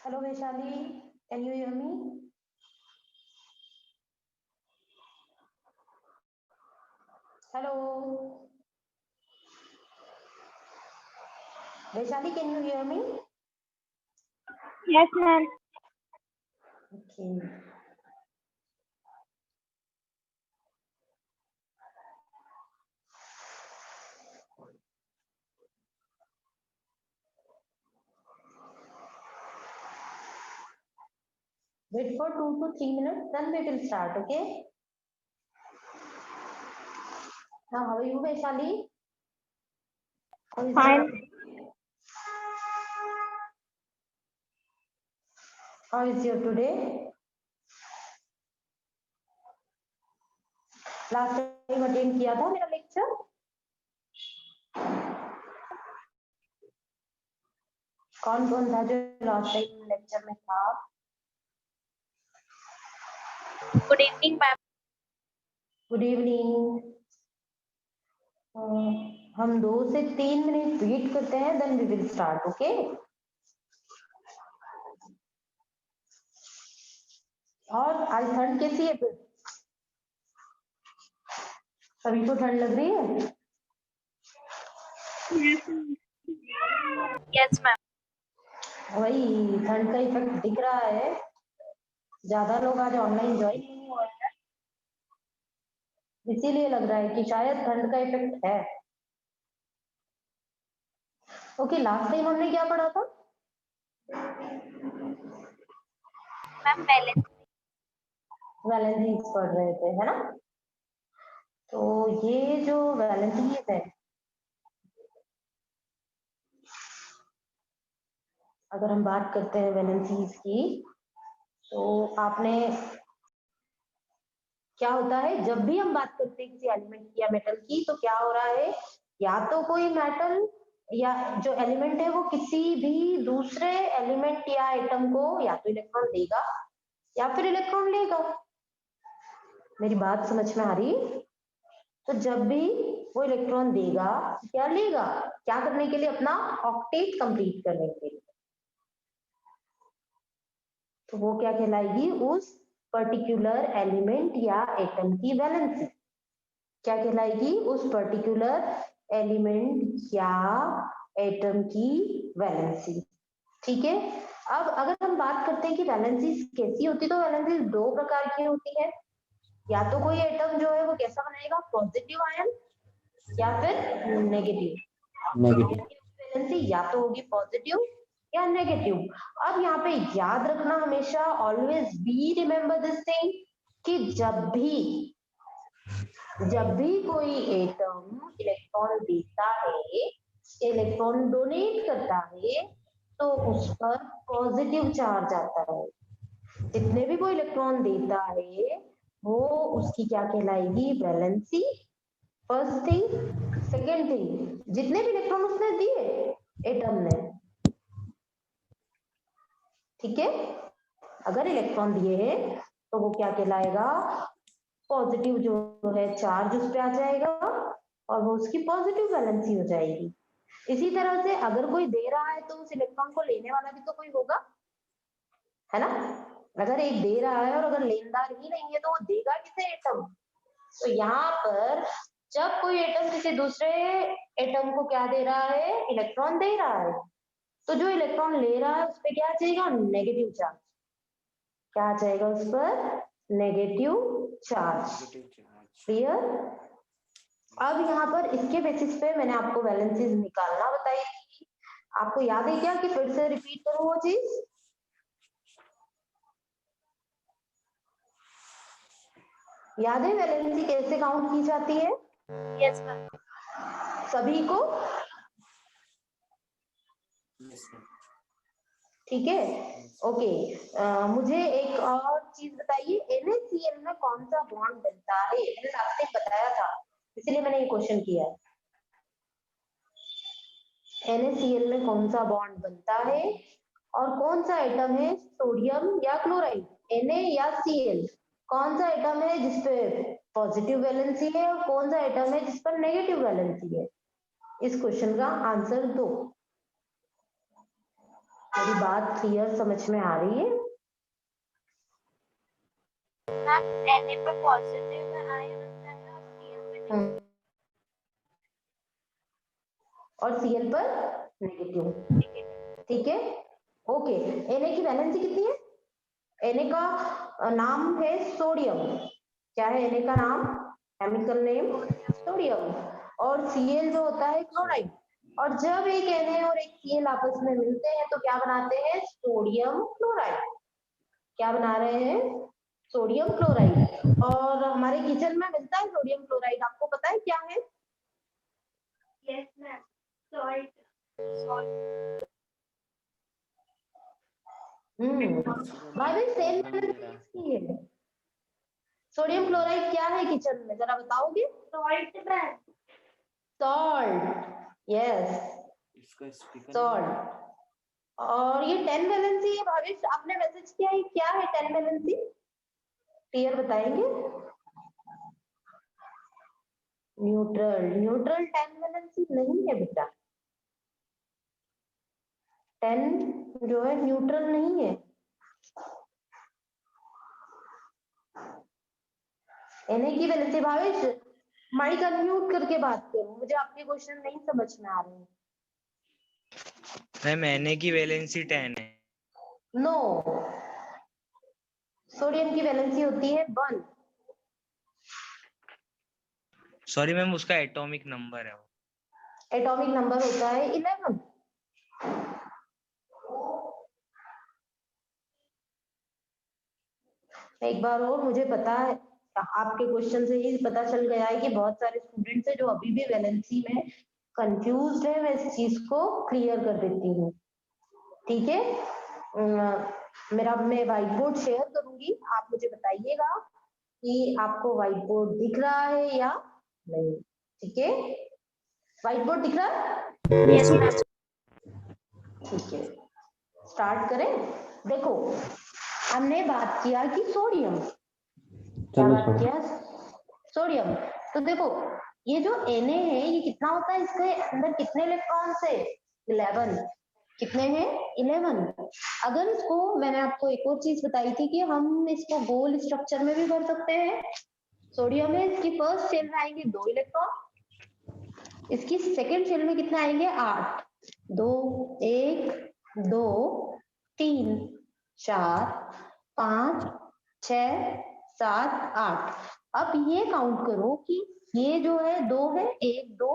Hello, Vaishali. Can you hear me? Hello. Vaishali, can you hear me? Yes, ma'am. Okay. Wait for 2 to 3 minutes, then we will start, okay? Now, how are you, Vaishali? How is Fine. how is your today? Last time attend किया था मेरा lecture? कौन कौन था जो last time lecture में था? Good evening, ma'am. Good evening. हम 2 से 3 मिनट वेट करते हैं, then we will start, okay? और आज ठंड कैसी है फिर? सभी को ठंड लग रही है? Yes, ma'am. वही ठंड का इफेक्ट दिख रहा है. ज्यादा लोग आज ऑनलाइन ज्वाइन नहीं हुए हैं, इसीलिए लग रहा है कि शायद ठंड का इफेक्ट है. ओके, लास्ट टाइम हमने क्या पढ़ा था? Ma'am, balance. वैलेंसीज पढ़ रहे थे, है ना? तो ये जो वैलेंसीज है, अगर हम बात करते हैं वैलेंसीज की, तो आपने क्या होता है जब भी हम बात करते हैं किसी एलिमेंट की या मेटल की, तो क्या हो रहा है, या तो कोई मेटल या जो एलिमेंट है वो किसी भी दूसरे एलिमेंट या एटम को या तो इलेक्ट्रॉन देगा या फिर इलेक्ट्रॉन लेगा. मेरी बात समझ में आ रही? तो जब भी वो इलेक्ट्रॉन देगा, क्या लेगा? क्या करने के लिए? अपना ऑक्टेट कंप्लीट करने के लिए. तो वो क्या कहलाएगी? उस पर्टिकुलर एलिमेंट या एटम की वैलेंसी. क्या कहलाएगी? उस पर्टिकुलर एलिमेंट या एटम की वैलेंसी. ठीक है. अब अगर हम बात करते हैं कि वैलेंसी कैसी होती, तो वैलेंसी दो प्रकार की होती है. या तो कोई एटम जो है वो कैसा बनाएगा? पॉजिटिव आयन या फिर नेगेटिव. वैलेंसी या तो होगी पॉजिटिव या नेगेटिव. अब यहाँ पे याद रखना हमेशा, always be remember this thing, कि जब भी कोई एटम इलेक्ट्रॉन देता है, इलेक्ट्रॉन डोनेट करता है, तो उस पर पॉजिटिव चार्ज आता है. जितने भी वो इलेक्ट्रॉन देता है वो उसकी क्या कहलाएगी? Valency. First thing. Second thing, जितने भी इलेक्ट्रॉन उसने दिए एटम ने, ठीक है, अगर इलेक्ट्रॉन दिए हैं तो वो क्या कहलाएगा? पॉजिटिव जो है चार्ज उस पर आ जाएगा और वो उसकी पॉजिटिव वैलेंसी हो जाएगी. इसी तरह से अगर कोई दे रहा है तो उस इलेक्ट्रॉन को लेने वाला भी तो कोई होगा, है ना? अगर एक दे रहा है और अगर लेनदार ही नहीं है तो वो देगा किसे? एटम. तो यहाँ पर जब कोई एटम किसी दूसरे एटम को क्या दे रहा है? इलेक्ट्रॉन दे रहा है, तो जो इलेक्ट्रॉन ले रहा है उस पर क्या आ जाएगा? Negative charge. क्या आ जाएगा उस पर? Negative charge. क्लियर? अब यहाँ पर इसके बेसिस पे मैंने आपको वैलेंसीज निकालना बताई थी. आपको याद है क्या कि फिर से रिपीट करूं वो चीज? याद है वैलेंसी कैसे काउंट की जाती है? Yes, ma'am. सभी को? ठीक है. ओके. मुझे एक और चीज बताइए, NaCl में कौन सा बॉन्ड बनता है? मैंने लास्ट टाइम बताया था, इसलिए मैंने ये क्वेश्चन किया है. NaCl में कौन सा बॉन्ड बनता है और कौन सा एटम है? सोडियम या क्लोराइड? Na या Cl? कौन सा एटम है जिसपे पॉजिटिव वैलेंसी है और कौन सा एटम है जिस पर नेगेटिव वैलेंसी है? इस क्वेश्चन का आंसर दो. मेरी बात क्लियर समझ में आ रही है? मैम Na पर पॉजिटिव आयन है और Cl पे और Cl पर नेगेटिव। नेगेटिव। ठीक है, ओके। Na की वैलेंसी कितनी है? Na का नाम है सोडियम। क्या है Na का नाम? Chemical name sodium. और Cl जो होता है क्लोराइड। और जब एक Na और एक Cl आपस में मिलते हैं तो क्या बनाते हैं? Sodium chloride. क्या बना रहे हैं? Sodium chloride. और हमारे किचन में मिलता है सोडियम क्लोराइड, आपको पता है क्या है? Yes ma'am, salt. भाई सेम की है। सोडियम क्लोराइड क्या है किचन में, जरा बताओगे? Salt ma'am. Salt, yes salt. और ये 10 वैलेंसी है। भावेश आपने मैसेज किया है, क्या है 10 वैलेंसी? क्लियर बताएंगे? न्यूट्रल। न्यूट्रल 10 वैलेंसी नहीं है बेटा। 10 जो है न्यूट्रल नहीं है। Na की वैलेंसी, भावेश माइक अनम्यूट करके बात करो, मुझे आपके क्वेश्चन नहीं समझ में आ रहे हैं। मैम Na की वैलेंसी 10 है। नो, सोडियम की वैलेंसी होती है 1। सॉरी मैम, उसका एटॉमिक नंबर है वो। एटॉमिक नंबर होता है 11। एक बार और, मुझे पता है आपके क्वेश्चन से ही पता चल गया है कि बहुत सारे स्टूडेंट्स हैं जो अभी भी वैलेंसी में कंफ्यूज्ड है। मैं इस चीज को क्लियर कर देती हूँ, ठीक है? मैं व्हाइट बोर्ड शेयर करूंगी, आप मुझे बताइएगा कि आपको व्हाइट बोर्ड दिख रहा है या नहीं। ठीक है, व्हाइट बोर्ड दिख रहा है? Yes ma'am. ठीक है, स्टार्ट करें। देखो, हमने बात किया कि सोडियम, क्या बात किया? सोडियम। तो देखो, ये जो Na है ये कितना होता है, इसके अंदर कितने इलेक्ट्रॉन्स है? 11। कितने हैं? 11। अगर इसको, मैंने आपको एक और चीज बताई थी कि हम इसको गोल स्ट्रक्चर में भी भर सकते हैं। सोडियम है, इसकी फर्स्ट शेल में आएंगे 2 इलेक्ट्रॉन, इसकी सेकेंड शेल में कितने आएंगे? 8। 2 1 2 3 4 5 6 7 8। अब ये काउंट करो कि ये जो है 2 है, 1 2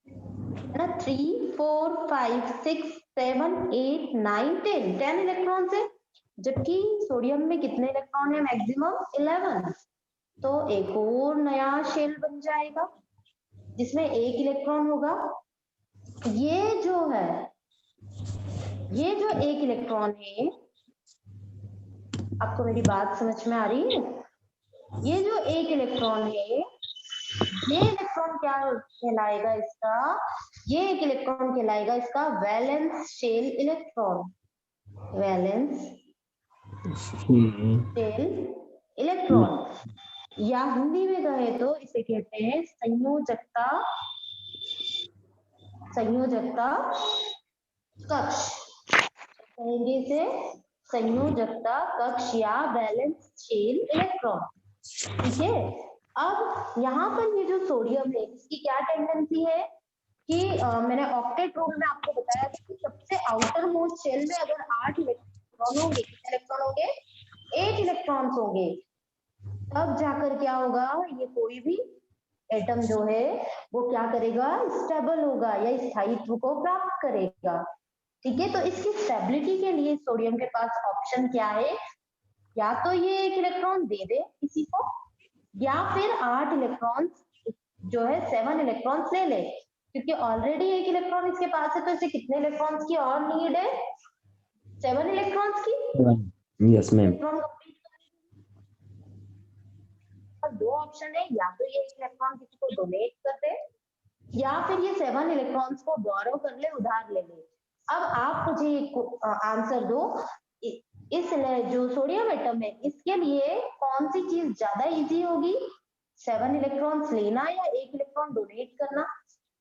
है ना, 3 4 5 6 7 8 9 10। 10 इलेक्ट्रॉन है, जबकि सोडियम में कितने इलेक्ट्रॉन है? मैक्सिमम 11। तो एक और नया शेल बन जाएगा जिसमें 1 इलेक्ट्रॉन होगा। ये जो है, ये जो 1 इलेक्ट्रॉन है, आपको मेरी बात समझ में आ रही है? ये जो 1 इलेक्ट्रॉन है, ये इलेक्ट्रॉन क्या कहलाएगा इसका? ये 1 इलेक्ट्रॉन कहलाएगा इसका valence shell electron. Valence shell electron, या हिंदी में कहे तो इसे कहते हैं संयोजकता, संयोजकता कक्ष। कहेंगे इसे संयोजकता कक्ष या बैलेंस शेल इलेक्ट्रॉन। ठीक है, अब यहाँ पर ये जो सोडियम है इसकी क्या टेंडेंसी है कि मैंने ऑक्टेट रूल में आपको बताया था कि सबसे आउटर मोस्ट शेल में अगर 8 इलेक्ट्रॉन होंगे, कितने इलेक्ट्रॉन होंगे? 8 इलेक्ट्रॉन्स होंगे, तब जाकर क्या होगा? ये कोई भी एटम जो है वो क्या करेगा? स्टेबल होगा या स्थायित्व को प्राप्त करेगा। ठीक है, तो इसकी स्टेबिलिटी के लिए सोडियम के पास ऑप्शन क्या है? या तो ये 1 इलेक्ट्रॉन दे दे किसी को, या फिर 8 इलेक्ट्रॉन जो है 7 इलेक्ट्रॉन्स ले ले, क्योंकि ऑलरेडी 1 इलेक्ट्रॉन इसके पास है, तो इसे कितने इलेक्ट्रॉन्स की और नीड है? 7 इलेक्ट्रॉन्स की। Yes ma'am. इलेक्ट्रॉन दो ऑप्शन है, या तो ये 1 इलेक्ट्रॉन किसी को डोनेट कर दे, या फिर ये 7 इलेक्ट्रॉन्स को बोरो कर ले, उधार ले ले। अब आप मुझे आंसर दो, इस जो सोडियम एटम है इसके लिए कौन सी चीज ज्यादा इजी होगी? 7 इलेक्ट्रॉन्स लेना या 1 इलेक्ट्रॉन डोनेट करना?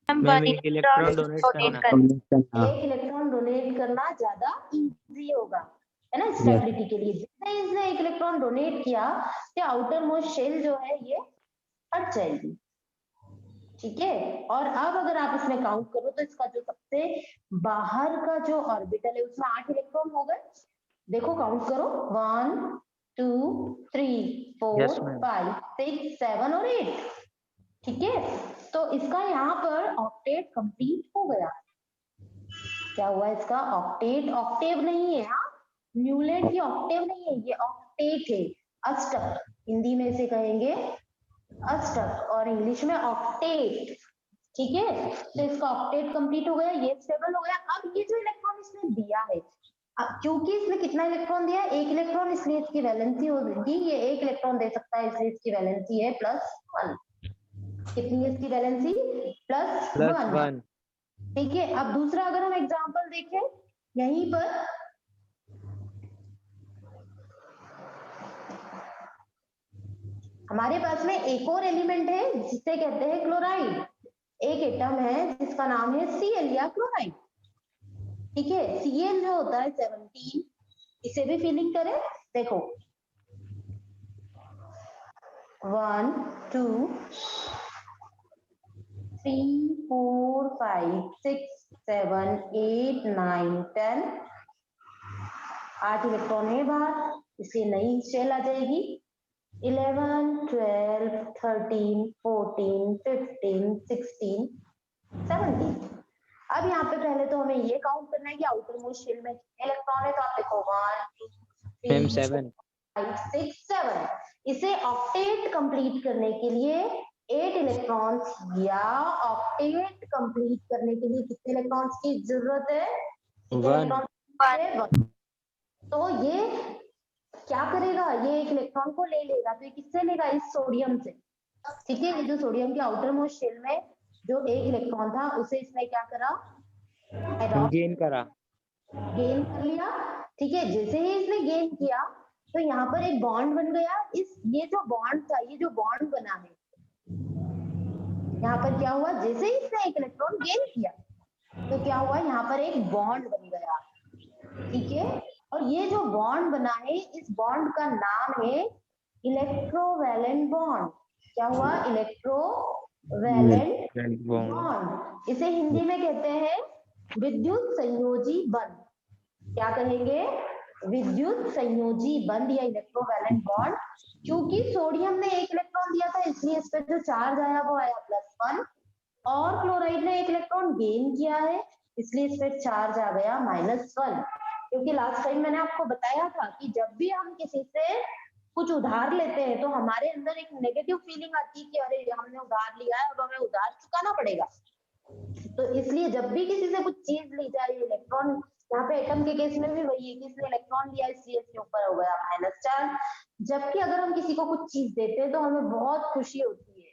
मैम मैम 1 एक इलेक्ट्रॉन डोनेट करना। 1 इलेक्ट्रॉन डोनेट डोनेट करना ज्यादा इजी होगा, है ना, स्टेबिलिटी के लिए। जितने इसने एक इलेक्ट्रॉन डोनेट किया तो आउटर मोस्ट शेल जो है ये हट जाएगी, ठीक है। और अब अगर आप इसमें काउंट करो तो इसका जो सबसे बाहर का जो ऑर्बिटल है उसमें 8 इलेक्ट्रॉन हो गए। देखो काउंट करो, 1 2 3 4 5 6 7 और 8, ठीक है। तो इसका यहाँ पर ऑक्टेट कंप्लीट हो गया। क्या हुआ इसका? ऑक्टेट, ऑक्टेव नहीं है, हाँ, न्यूलेट ये ऑक्टेव नहीं है, ये ऑक्टेट है, अष्टक, हिंदी में इसे कहेंगे अष्टक और इंग्लिश में ऑक्टेट, ठीक है। तो इसका ऑक्टेट कंप्लीट हो गया, ये स्टेबल हो गया। अब ये जो इलेक्ट्रॉन इसने दिया है, अब क्योंकि इसने कितना इलेक्ट्रॉन दिया? 1 इलेक्ट्रॉन, इसलिए इसकी वैलेंसी होगी, ये 1 इलेक्ट्रॉन दे सकता है, इसलिए इसकी वैलेंसी है +1। कितनी है इसकी वैलेंसी? +1, ठीक है। अब दूसरा अगर हम एग्जांपल देखें यहीं पर, हमारे पास में एक और एलिमेंट है जिसे कहते हैं क्लोराइड। एक एटम है जिसका नाम है Cl या क्लोराइड, ठीक है। Cl जो होता है 17, इसे भी फीलिंग करें, देखो 1 2 3 4 5 6 7 8 9 10, 8 इलेक्ट्रॉन है बाहर, इसलिए नई शेल आ जाएगी 11 12 13 14 15 16 17। अब यहाँ पे पहले तो हमें ये काउंट करना है कि आउटर मोस्ट शेल में कितने इलेक्ट्रॉन है, तो आप देखो 1 2 3 4 5 6 7। इसे ऑक्टेट कंप्लीट करने के लिए 8 इलेक्ट्रॉन्स या ऑक्टेट कंप्लीट करने के लिए कितने इलेक्ट्रॉन्स की जरूरत है? 1। तो ये क्या करेगा? ये एक इलेक्ट्रॉन को ले लेगा, तो ये किससे लेगा? इस सोडियम से, ठीक है। ये जो सोडियम के आउटर मोस्ट शेल में जो 1 इलेक्ट्रॉन था उसे इसने क्या करा? गेन कर लिया, ठीक है। जैसे ही इसने गेन किया तो यहाँ पर एक बॉन्ड बन गया। ये जो बॉन्ड था, ये जो बॉन्ड बना है, यहाँ पर क्या हुआ? जैसे ही इसने 1 इलेक्ट्रॉन गेन किया तो क्या हुआ? यहाँ पर एक बॉन्ड बन गया, ठीक है। और ये जो बॉन्ड बना है, इस बॉन्ड का नाम है इलेक्ट्रोवैलेंट बॉन्ड। क्या हुआ? Electrovalent bond. इसे हिंदी में कहते हैं विद्युत संयोजी बंध। क्या कहेंगे? विद्युत संयोजी बंध या इलेक्ट्रोवैलेंट बॉन्ड। क्योंकि सोडियम ने 1 इलेक्ट्रॉन दिया था, इसलिए इस पर जो चार्ज आया वो आया +1, और क्लोराइड ने 1 इलेक्ट्रॉन गेन किया है, इसलिए इस पर चार्ज आ गया -1। क्योंकि लास्ट टाइम मैंने आपको बताया था कि जब भी हम किसी से कुछ उधार लेते हैं तो हमारे अंदर एक नेगेटिव फीलिंग आती है कि अरे हमने उधार लिया है, अब हमें उधार चुकाना पड़ेगा। तो इसलिए जब भी किसी से कुछ चीज ली जा रही है, इलेक्ट्रॉन, यहाँ पे एटम के केस में भी वही है कि इसने इलेक्ट्रॉन लिया, इसलिए इसके ऊपर हो गया -4। जबकि अगर हम किसी को कुछ चीज देते हैं तो हमें बहुत खुशी होती है,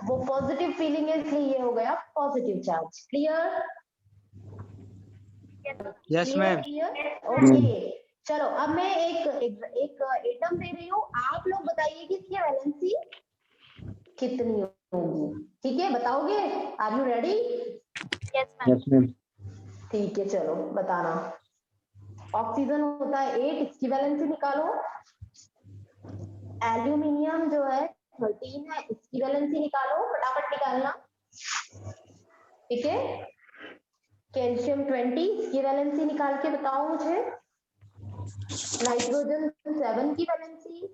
वो पॉजिटिव फीलिंग है, इसलिए ये हो गया positive charge. Clear? Yes ma'am. Okay, चलो अब मैं एक एटम दे रही हूँ, आप लोग बताइए कि इसकी वैलेंसी कितनी होगी, ठीक है? बताओगे? Are you ready? Yes ma'am. ठीक है, चलो बताना। ऑक्सीजन होता है 8, इसकी वैलेंसी निकालो। एल्यूमिनियम जो है 13 है, इसकी वैलेंसी निकालो, फटाफट निकालना, ठीक है। कैल्शियम 20, इसकी वैलेंसी निकाल के बताओ मुझे। नाइट्रोजन 7 की वैलेंसी,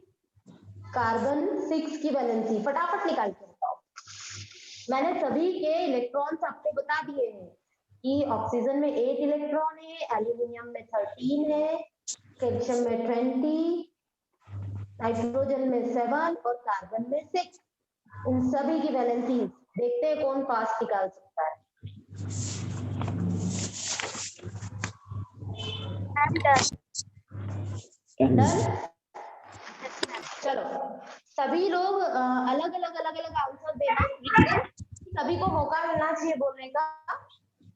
कार्बन 6 की वैलेंसी, फटाफट निकाल के बताओ। मैंने सभी के इलेक्ट्रॉन्स आपको बता दिए हैं कि ऑक्सीजन में 8 इलेक्ट्रॉन है, एल्यूमिनियम में 13 है, कैल्शियम में 20, नाइट्रोजन में 7 और कार्बन में 6। इन सभी की वैलेंसी देखते हैं कौन फास्ट निकाल सकता है। डन? चलो सभी लोग अलग अलग आंसर देना, सभी को मौका मिलना चाहिए बोलने का।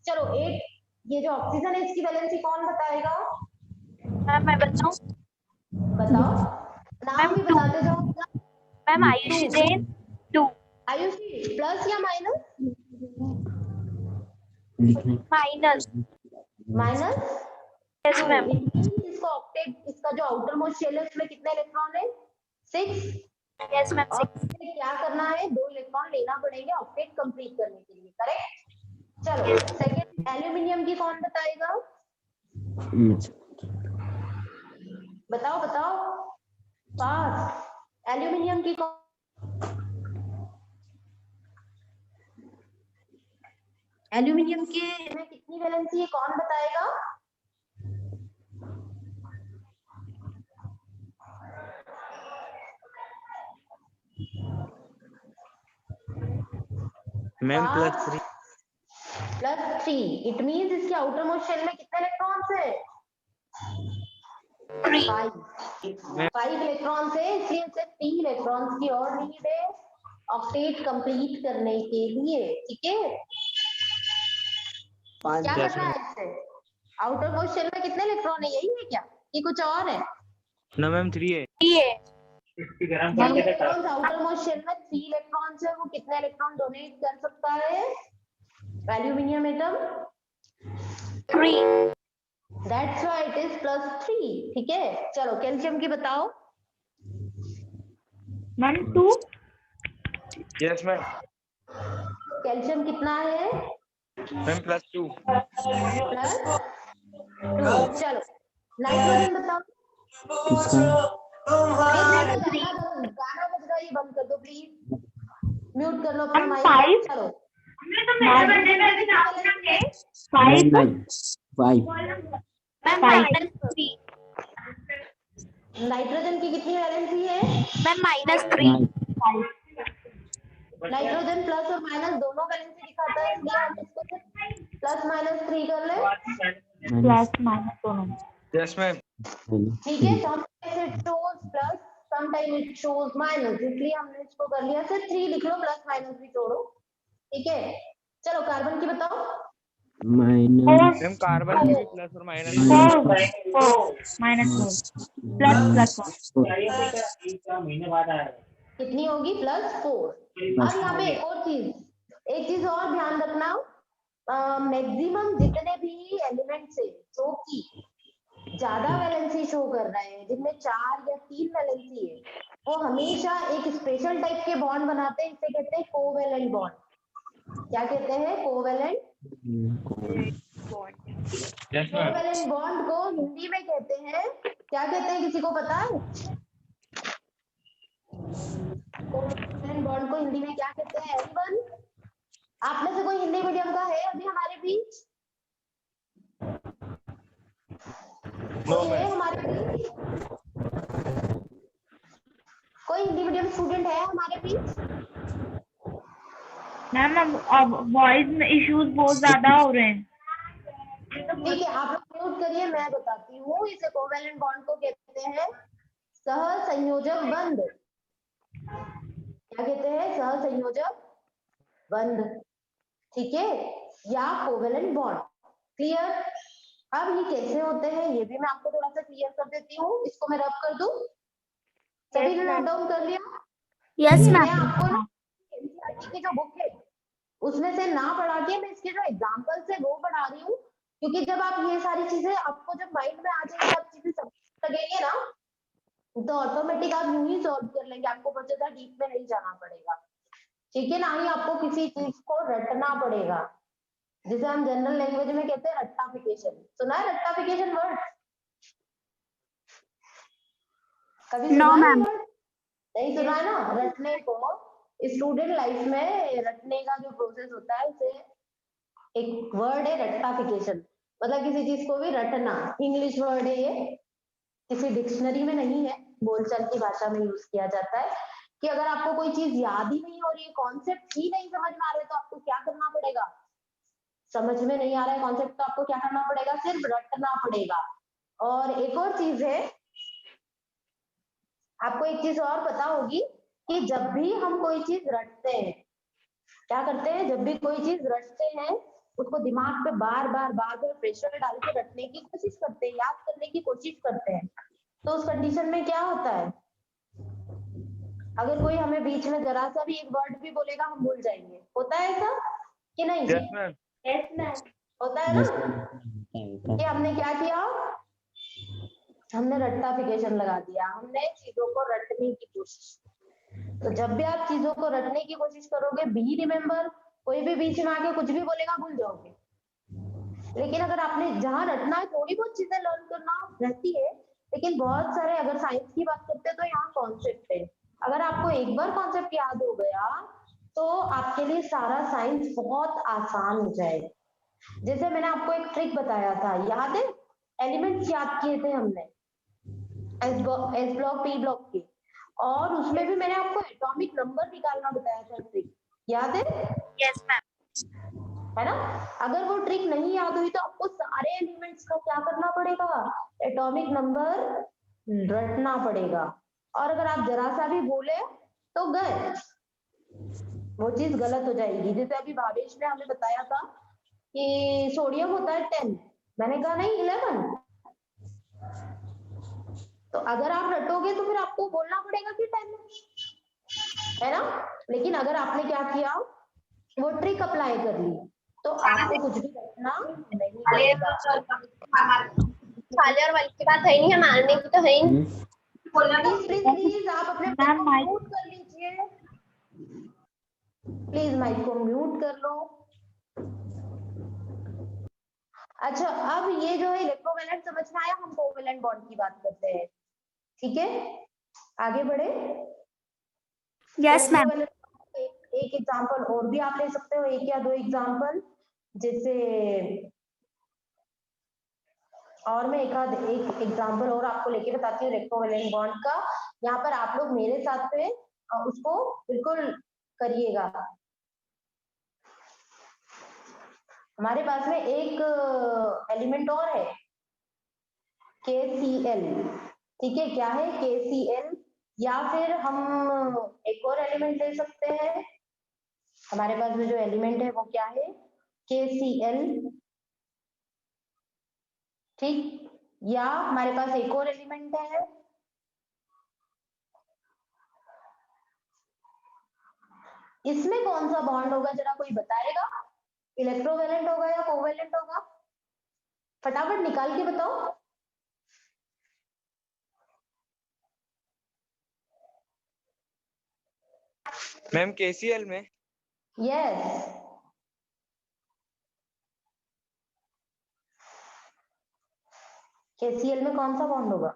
चलो 8, ये जो ऑक्सीजन है इसकी वैलेंसी कौन बताएगा? मैम मैं बताऊं? बताओ, नाम भी बताते जाओ। मैम आयुषी जैन 2। आयुषी प्लस या minus? Minus. Minus Yes, ma'am. इसको ऑक्टेट, इसका जो आउटर मोस्ट शेल है उसमें कितने इलेक्ट्रॉन है? 6। Yes, ma'am. और हमें क्या करना है? 2 इलेक्ट्रॉन लेना पड़ेंगे ऑक्टेट कंप्लीट करने के लिए, करेक्ट? चलो सेकंड एल्यूमिनियम की कौन बताएगा? बताओ बताओ फास्ट। एल्यूमिनियम की कौन? एल्यूमिनियम के में कितनी वैलेंसी है, कौन बताएगा? मैम +3। +3। इट मींस इसके आउटर मोस्ट शेल में कितने इलेक्ट्रॉन्स है? 5 इलेक्ट्रॉन्स है, इसलिए इसे 3 इलेक्ट्रॉन्स की और नीड है ऑक्टेट कंप्लीट करने के लिए, ठीक है? क्या करना है इससे? आउटर मोस्ट शेल में कितने इलेक्ट्रॉन है, यही है क्या कि कुछ और है? ना मैम 3 है। इलेक्ट्रॉन्स आउटर मोस्ट शेल में 3 इलेक्ट्रॉन्स है, वो कितने इलेक्ट्रॉन डोनेट कर सकता है aluminium atom? 3. That's why it is +3, ठीक है? चलो कैल्शियम की बताओ। मैम 2। Yes ma'am. कैल्शियम कितना है? मैम +2। +2। चलो नाइट्रोजन बताओ। गाना बज रहा है, ये बंद कर दो प्लीज, म्यूट कर लो अपना हम माइक। 5। चलो 5। Ma'am, -3. नाइट्रोजन की कितनी वैलेंसी है? Ma'am, -3. नाइट्रोजन प्लस और माइनस दोनों वैलेंसी दिखाता है, इसलिए हम इसको +-3 कर ले। +- दोनों। Yes ma'am. ठीक है, sometime it shows plus, sometime it shows minus, इसलिए हमने इसको कर लिया। सिर्फ 3 लिख लो, प्लस माइनस भी छोड़ो, ठीक है? चलो कार्बन की बताओ। मैम कार्बन की भी प्लस और माइनस। कितनी होगी? +4। अब यहाँ पे एक चीज और ध्यान रखना, मैक्सिमम जितने भी एलिमेंट्स है जो कि ज्यादा वैलेंसी शो कर रहे हैं, जिनमें 4 या 3 वैलेंसी है, वो हमेशा एक स्पेशल टाइप के बॉन्ड बनाते हैं, इसे कहते हैं कोवेलेंट बॉन्ड। क्या कहते हैं? कोवेलेंट कोवेलेंट बॉन्ड को हिंदी में कहते हैं, क्या कहते हैं, किसी को पता है? कोवेलेंट बॉन्ड को हिंदी में क्या कहते हैं? एनीवन? आप में से कोई हिंदी मीडियम का है अभी हमारे बीच? कोई है हमारे बीच? कोई हिंदी मीडियम स्टूडेंट है हमारे बीच? मैम अब वॉइस में इश्यूज बहुत ज्यादा हो रहे हैं। ठीक है, आप लोग म्यूट करिए, मैं बताती हूँ। इसे कोवेलेंट बॉन्ड को कहते हैं सहसंयोजक बंध। क्या कहते हैं? सहसंयोजक बंध, ठीक है, या कोवेलेंट बॉन्ड। क्लियर? अब ये कैसे होते हैं ये भी मैं आपको थोड़ा सा क्लियर कर देती हूँ। इसको मैं रब कर दूं, सभी ने नोट डाउन कर लिया? Yes, मैं ma'am. आपको ना एनसीईआरटी की जो बुक है उसमें से ना पढ़ा के मैं इसके जो एग्जांपल्स है वो पढ़ा रही हूँ, क्योंकि जब आप ये सारी चीजें आपको जब माइंड में आ जाएंगी, आप चीजें समझ लगेंगे ना, तो ऑटोमेटिक आप यूं ही सॉल्व कर लेंगे, आपको बहुत ज्यादा डीप में नहीं जाना पड़ेगा, ठीक है? ना ही आपको किसी चीज को रटना पड़ेगा, जिसे हम जनरल लैंग्वेज में कहते हैं रट्टाफिकेशन। सुना है रट्टाफिकेशन वर्ड? कभी सुना No, है ma'am. वर्ड? नहीं सुना है ना? रटने को स्टूडेंट लाइफ में रटने का जो प्रोसेस होता है उसे एक वर्ड है रट्टाफिकेशन, मतलब किसी चीज को भी रटना। इंग्लिश वर्ड है ये, किसी डिक्शनरी में नहीं है, बोलचाल की भाषा में यूज किया जाता है कि अगर आपको कोई चीज याद ही नहीं हो रही है, कॉन्सेप्ट ही नहीं समझ में आ रहे, तो आपको क्या करना पड़ेगा? समझ में नहीं आ रहा है कॉन्सेप्ट, तो आपको क्या करना पड़ेगा? सिर्फ रटना पड़ेगा। और एक और चीज है, आपको एक चीज और पता होगी कि जब भी हम कोई चीज रटते हैं, क्या करते हैं? जब भी कोई चीज रटते हैं उसको दिमाग पे बार बार प्रेशर डाल के रटने की कोशिश करते हैं, याद करने की कोशिश करते हैं, तो उस कंडीशन में क्या होता है? अगर कोई हमें बीच में जरा सा भी एक वर्ड भी बोलेगा हम भूल जाएंगे। होता है ऐसा कि नहीं? Yes ma'am. होता है ना? कि हमने क्या किया, हमने रट्टाफिकेशन लगा दिया, हमने चीजों को रटने की कोशिश। तो जब भी आप चीजों को रटने की कोशिश करोगे, बी रिमेम्बर, कोई भी बीच में आके कुछ भी बोलेगा भूल जाओगे। लेकिन अगर आपने जहां रटना है, थोड़ी बहुत चीजें लर्न करना रहती है, लेकिन बहुत सारे, अगर साइंस की बात करते हैं तो यहाँ कॉन्सेप्ट है। अगर आपको एक बार कॉन्सेप्ट याद हो गया तो आपके लिए सारा साइंस बहुत आसान हो जाएगा। जैसे मैंने आपको एक ट्रिक बताया था, याद है? एलिमेंट्स याद किए थे हमने, एस ब्लॉक पी ब्लॉक के, और उसमें भी मैंने आपको एटॉमिक नंबर निकालना बताया था, ट्रिक याद है? Yes ma'am. है ना? अगर वो ट्रिक नहीं याद हुई तो आपको सारे एलिमेंट्स का क्या करना पड़ेगा, एटॉमिक नंबर रटना पड़ेगा। और अगर आप जरा सा भी भूले तो गए, वो चीज गलत हो जाएगी। जैसे अभी भावेश ने हमें बताया था कि सोडियम होता है 10, मैंने कहा नहीं 11। तो अगर आप रटोगे तो फिर आपको बोलना पड़ेगा कि 10 है ना। लेकिन अगर आपने क्या किया, वो ट्रिक अप्लाई कर ली, तो आपको कुछ भी रटना नहीं पड़ेगा। खाली और वाली की बात है नहीं है, मारने की तो है ही नहीं। प्लीज प्लीज प्लीज आप अपने माइक को माइक म्यूट कर लीजिए, प्लीज माइक को म्यूट कर लो। अच्छा, अब ये जो है इलेक्ट्रोवैलेंट समझ में आया, हम कोवैलेंट बॉन्ड की बात करते हैं, ठीक है? आगे बढ़े। Yes ma'am. एक एग्जांपल और भी आप ले सकते हो, एक या दो एग्जांपल। जैसे और मैं एक एग्जांपल और आपको लेके बताती हूँ इलेक्ट्रोवैलेंट बॉन्ड का। यहाँ पर आप लोग मेरे साथ में उसको बिल्कुल करिएगा। हमारे पास में एक एलिमेंट और है, KCl, ठीक है? क्या है? KCl। या फिर हम एक और एलिमेंट ले सकते हैं, हमारे पास में जो एलिमेंट है वो क्या है? KCl, ठीक? या हमारे पास एक और एलिमेंट है, इसमें कौन सा बॉन्ड होगा, जरा कोई बताएगा? इलेक्ट्रोवैलेंट होगा या कोवैलेंट होगा? फटाफट निकाल के बताओ। मैम KCl में। यस, KCl में कौन सा बॉन्ड होगा?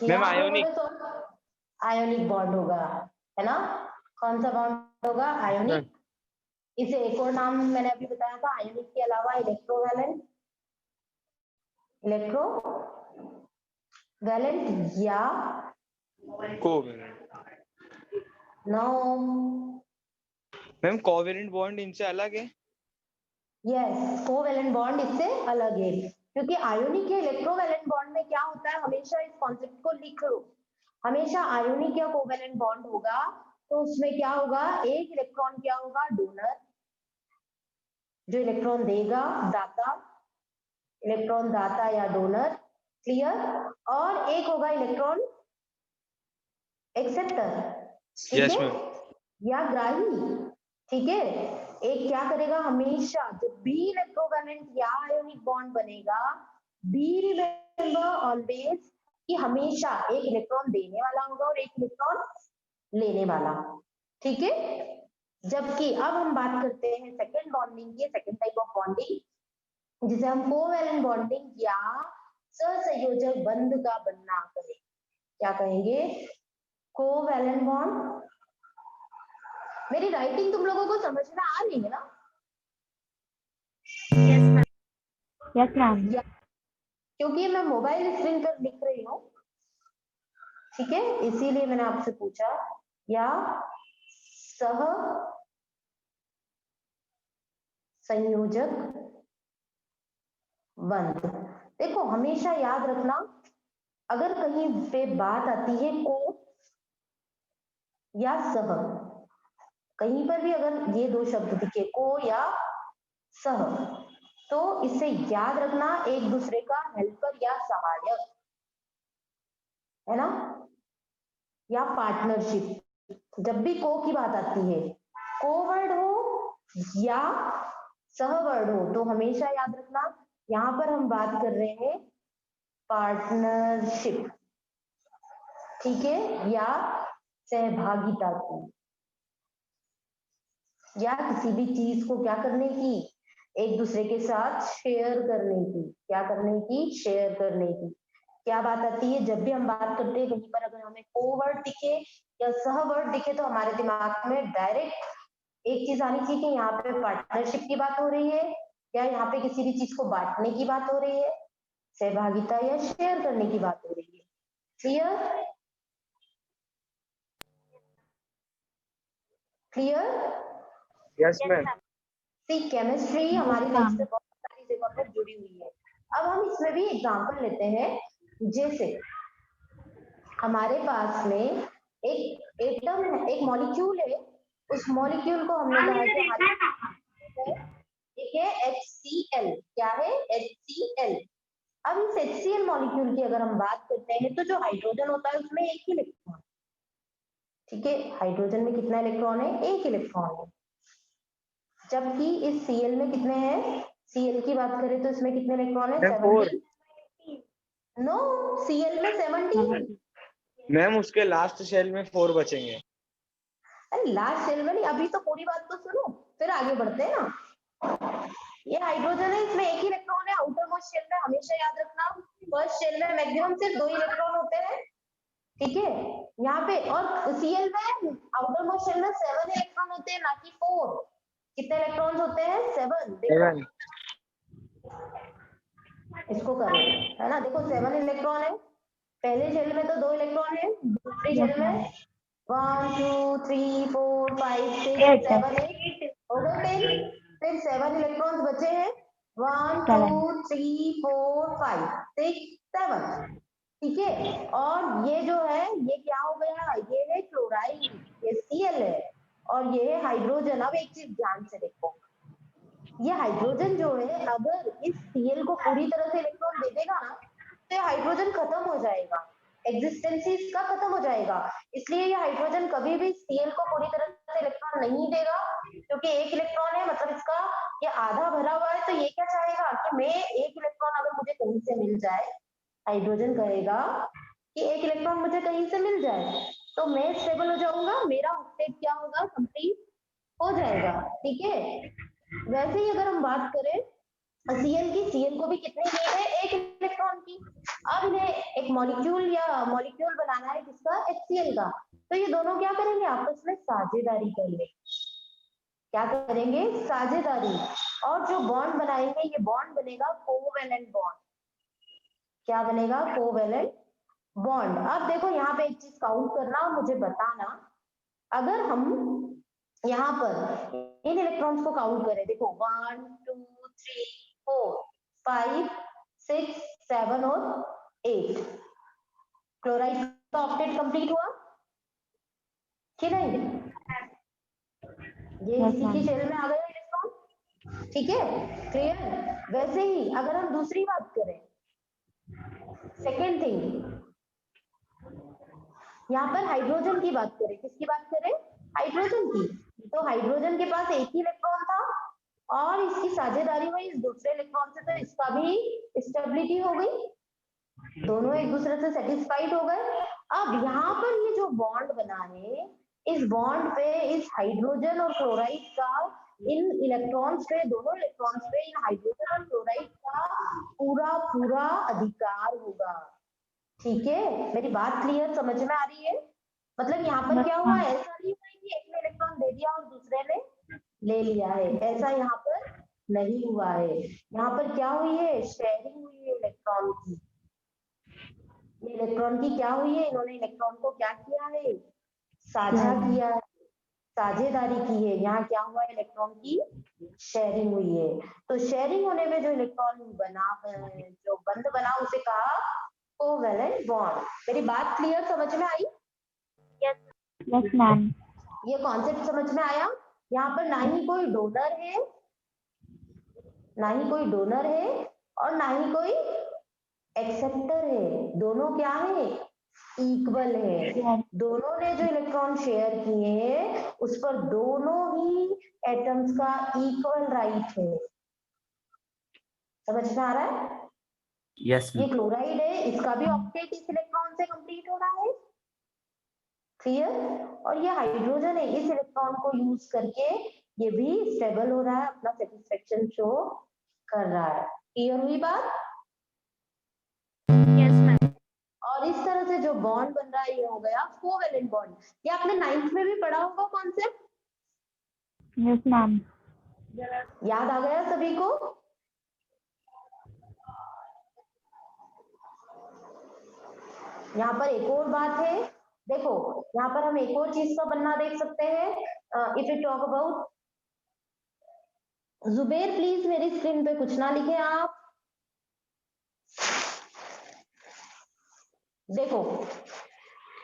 Ma'am ionic. आयोनिक बॉन्ड होगा, है ना? कौन सा बॉन्ड होगा? आयोनिक। इसे एक और नाम मैंने अभी बताया था, आयोनिक के अलावा इलेक्ट्रोवैलेंट, इलेक्ट्रोवैलेंट या covalent. No. Ma'am covalent bond इनसे अलग है। यस, कोवैलेंट बॉन्ड इससे अलग है, क्योंकि आयोनिक या इलेक्ट्रोवैलेंट बॉन्ड में क्या होता है, हमेशा इस कॉन्सेप्ट को लिख लो। हमेशा आयोनिक या कोवैलेंट बॉन्ड होगा तो उसमें क्या होगा, एक इलेक्ट्रॉन क्या होगा, डोनर, जो इलेक्ट्रॉन देगा, दाता, इलेक्ट्रॉन दाता या डोनर, क्लियर? और एक होगा इलेक्ट्रॉन एक्सेप्टर, ठीक यस है? मैम। या ग्राही, ठीक है? एक क्या करेगा, हमेशा जब भी इलेक्ट्रोवैलेंट या आयोनिक बॉन्ड बनेगा, बी रिमेंबर ऑलवेज कि हमेशा एक इलेक्ट्रॉन देने वाला होगा और एक इलेक्ट्रॉन लेने वाला, ठीक है? जबकि अब हम बात करते हैं सेकंड बॉन्डिंग की, सेकंड टाइप ऑफ बॉन्डिंग, जिसे हम कोवैलेंट बॉन्डिंग या सहसंयोजक बंध का बनना करें। क्या कहेंगे? Covalent bond. मेरी राइटिंग तुम लोगों को समझ में आ रही है ना? Yes ma'am. क्योंकि मैं मोबाइल स्क्रीन पर लिख रही हूँ, ठीक है? इसीलिए मैंने आपसे पूछा। या सह संयोजक बंध। देखो, हमेशा याद रखना, अगर कहीं पे बात आती है को, या सह, कहीं पर भी अगर ये दो शब्द दिखे, को या सह, तो इससे याद रखना एक दूसरे का हेल्पर या सहायक है ना, या पार्टनरशिप। जब भी को की बात आती है, को वर्ड हो या सह वर्ड हो, तो हमेशा याद रखना यहाँ पर हम बात कर रहे हैं पार्टनरशिप, ठीक है, या सहभागिता की, या किसी भी चीज को क्या करने की, एक दूसरे के साथ शेयर करने की। क्या करने की? शेयर करने की। क्या बात आती है? जब भी हम बात करते हैं कहीं पर अगर हमें को वर्ड दिखे या सह वर्ड दिखे, तो हमारे दिमाग में डायरेक्ट एक चीज आनी चाहिए कि यहाँ पे पार्टनरशिप की बात हो रही है, या यहाँ पे किसी भी चीज को बांटने की बात हो रही है, सहभागिता या शेयर करने की बात हो रही है। Clear? Clear? Yes ma'am. Chemistry हमारी लाइफ से बहुत सारी जगह पर जुड़ी हुई है। अब हम इसमें भी एग्जांपल लेते हैं, जैसे हमारे पास में एक एटम है, एक मॉलिक्यूल है, उस मॉलिक्यूल को हमने कहा कि हमारे ठीक है HCl। क्या है? HCl। अब इस HCl मॉलिक्यूल की अगर हम बात करते हैं, तो जो हाइड्रोजन होता है उसमें एक ही इलेक्ट्रॉन, ठीक है, हाइड्रोजन में कितना इलेक्ट्रॉन है? एक इलेक्ट्रॉन है। जबकि इस Cl में कितने हैं? Cl की बात करें तो इसमें कितने इलेक्ट्रॉन है? 17। नो, Cl में 17। मैम उसके लास्ट शेल में 4 बचेंगे। अरे लास्ट शेल में नहीं, अभी तो पूरी बात तो सुनो, फिर आगे बढ़ते हैं ना। ये हाइड्रोजन है, इसमें एक ही इलेक्ट्रॉन है आउटर मोस्ट शेल में, हमेशा याद रखना। फर्स्ट शेल में मैक्सिमम सिर्फ 2 इलेक्ट्रॉन होते हैं, ठीक है, यहाँ पे। और Cl में आउटर मोस्ट शेल में 7 इलेक्ट्रॉन होते हैं, ना कि 4। कितने इलेक्ट्रॉन्स होते हैं? 7। देखो इसको करो, है ना, देखो 7 इलेक्ट्रॉन है। पहले शेल में तो 2 इलेक्ट्रॉन है, दूसरी शेल में 1 2 3 4 5 6 7 8 हो गए 10। फिर 7 इलेक्ट्रॉन्स बचे हैं, 1 2 3 4 5 6 7, ठीक है। और ये जो है ये क्या हो गया? ये है क्लोराइड, ये Cl है, और ये है हाइड्रोजन। अब एक चीज ध्यान से देखो, ये हाइड्रोजन जो है अगर इस Cl को पूरी तरह से इलेक्ट्रॉन दे देगा ना, तो ये हाइड्रोजन खत्म हो जाएगा, एग्जिस्टेंस इसका खत्म हो जाएगा। इसलिए ये हाइड्रोजन कभी भी Cl को पूरी तरह से इलेक्ट्रॉन नहीं देगा, क्योंकि एक इलेक्ट्रॉन है, मतलब इसका ये आधा भरा हुआ है। तो ये क्या चाहेगा कि मैं एक इलेक्ट्रॉन अगर मुझे कहीं से मिल जाए, हाइड्रोजन कहेगा कि एक इलेक्ट्रॉन मुझे कहीं से मिल जाए तो मैं स्टेबल हो जाऊंगा, मेरा स्टेट क्या होगा? कंप्लीट हो जाएगा, ठीक है। वैसे ही अगर हम बात करें Cl की, Cl को भी कितनी नीड है? एक इलेक्ट्रॉन की। अब इन्हें एक मॉलिक्यूल बनाना है किसका? HCl का। तो ये दोनों क्या करेंगे? आपस में साझेदारी करेंगे। क्या करेंगे? साझेदारी। और जो बॉन्ड बनाएंगे, ये बॉन्ड बनेगा कोवेलेंट बॉन्ड। क्या बनेगा? Covalent bond. अब देखो यहाँ पे एक चीज काउंट करना और मुझे बताना, अगर हम यहाँ पर इन इलेक्ट्रॉन्स को काउंट करें, देखो 1 2 3 4 5 6 7 और 8, क्लोराइड का ऑक्टेट कंप्लीट हुआ कि नहीं? ये इसी की शेल में आ गया इलेक्ट्रॉन, ठीक है, क्लियर। वैसे ही अगर हम दूसरी बात करें, सेकेंड थिंग, यहाँ पर हाइड्रोजन की बात करें, किसकी बात करें? हाइड्रोजन की। तो हाइड्रोजन के पास एक ही इलेक्ट्रॉन था और इसकी साझेदारी हुई इस दूसरे इलेक्ट्रॉन से, तो इसका भी स्टेबिलिटी हो गई, दोनों एक दूसरे से सेटिस्फाइड हो गए। अब यहाँ पर ये जो बॉन्ड बना है, इस बॉन्ड पे इस हाइड्रोजन और क्लोराइड का, इन इलेक्ट्रॉन्स पे, दोनों इलेक्ट्रॉन्स पे इन हाइड्रोजन और क्लोराइड का पूरा पूरा अधिकार होगा, ठीक है। मेरी बात क्लियर समझ में आ रही है? मतलब यहाँ पर क्या हुआ? ऐसा नहीं हुआ कि एक ने इलेक्ट्रॉन दे दिया और दूसरे ने ले लिया है, ऐसा यहाँ पर नहीं हुआ है। यहाँ पर क्या हुई है? शेयरिंग हुई है इलेक्ट्रॉन की। ये इलेक्ट्रॉन की क्या हुई है? इन्होंने इलेक्ट्रॉन को क्या किया है? साझा किया है, साझेदारी की है। यहाँ क्या हुआ? इलेक्ट्रॉन की शेयरिंग हुई है। तो शेयरिंग होने में जो इलेक्ट्रॉन बना, जो बंध बना, उसे कहा कोवेलेंट बॉन्ड। मेरी बात क्लियर समझ में आई? Yes. Yes ma'am. ये कॉन्सेप्ट समझ में आया? यहाँ पर ना ही कोई डोनर है, ना ही कोई डोनर है और ना ही कोई एक्सेप्टर है। दोनों क्या है? इक्वल है। दोनों ने जो इलेक्ट्रॉन शेयर किए हैं उस पर दोनों ही एटम्स का इक्वल राइट है। समझ में आ रहा है? यस ये क्लोराइड है, इसका भी ऑक्टेट इस इलेक्ट्रॉन से कंप्लीट हो रहा है। क्लियर? और ये हाइड्रोजन है, इस इलेक्ट्रॉन को यूज करके ये भी स्टेबल हो रहा है, अपना सेटिस्फेक्शन शो कर रहा है। क्लियर हुई बात? Yes ma'am. और इस तरह से जो बॉन्ड बन रहा है ये हो गया कोवेलेंट बॉन्ड। ये आपने 9th में भी पढ़ा होगा कॉन्सेप्ट। Yes ma'am. याद आ गया सभी को? यहाँ पर एक और बात है, देखो यहाँ पर हम एक और चीज का बनना देख सकते हैं। If you talk about, Zubair please मेरी स्क्रीन पे कुछ ना लिखे आप। देखो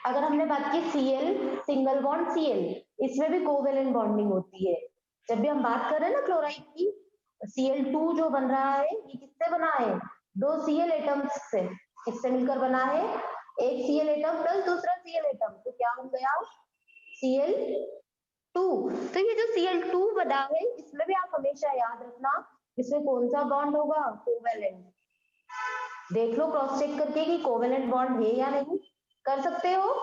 अगर हमने बात की Cl सिंगल बॉन्ड Cl, इसमें भी कोवेलेंट बॉन्डिंग होती है। जब भी हम बात कर रहे हैं ना क्लोराइड की, Cl2 जो बन रहा है ये किससे बना है? 2 Cl एटम्स से। किससे मिलकर बना है? एक Cl एटम प्लस दूसरा Cl एटम, तो क्या बन गया? Cl2। तो ये जो Cl2 बना है इसमें भी आप हमेशा याद रखना इसमें कौन सा बॉन्ड होगा? कोवेलेंट। देख लो क्रॉस चेक करके कि कोवेलेंट बॉन्ड है या नहीं। कर सकते हो?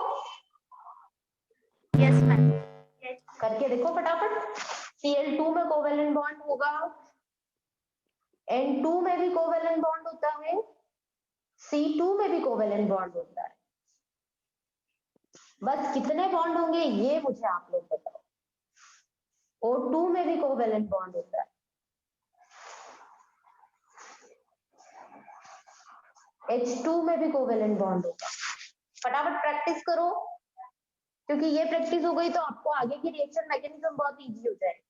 Yes ma'am. करके देखो फटाफट। Cl2 में कोवेलेंट बॉन्ड होगा, N2 में भी कोवेलेंट बॉन्ड होता है, C2 में भी कोवेलेंट बॉन्ड होता है। बस कितने बॉन्ड होंगे ये मुझे आप लोग बताओ। O2 में भी कोवेलेंट बॉन्ड होता है, H2 में भी कोवेलेंट बॉन्ड होगा। फटाफट प्रैक्टिस करो, क्योंकि ये प्रैक्टिस हो गई तो आपको आगे की रिएक्शन मैकेनिज्म बहुत इजी हो जाएगा।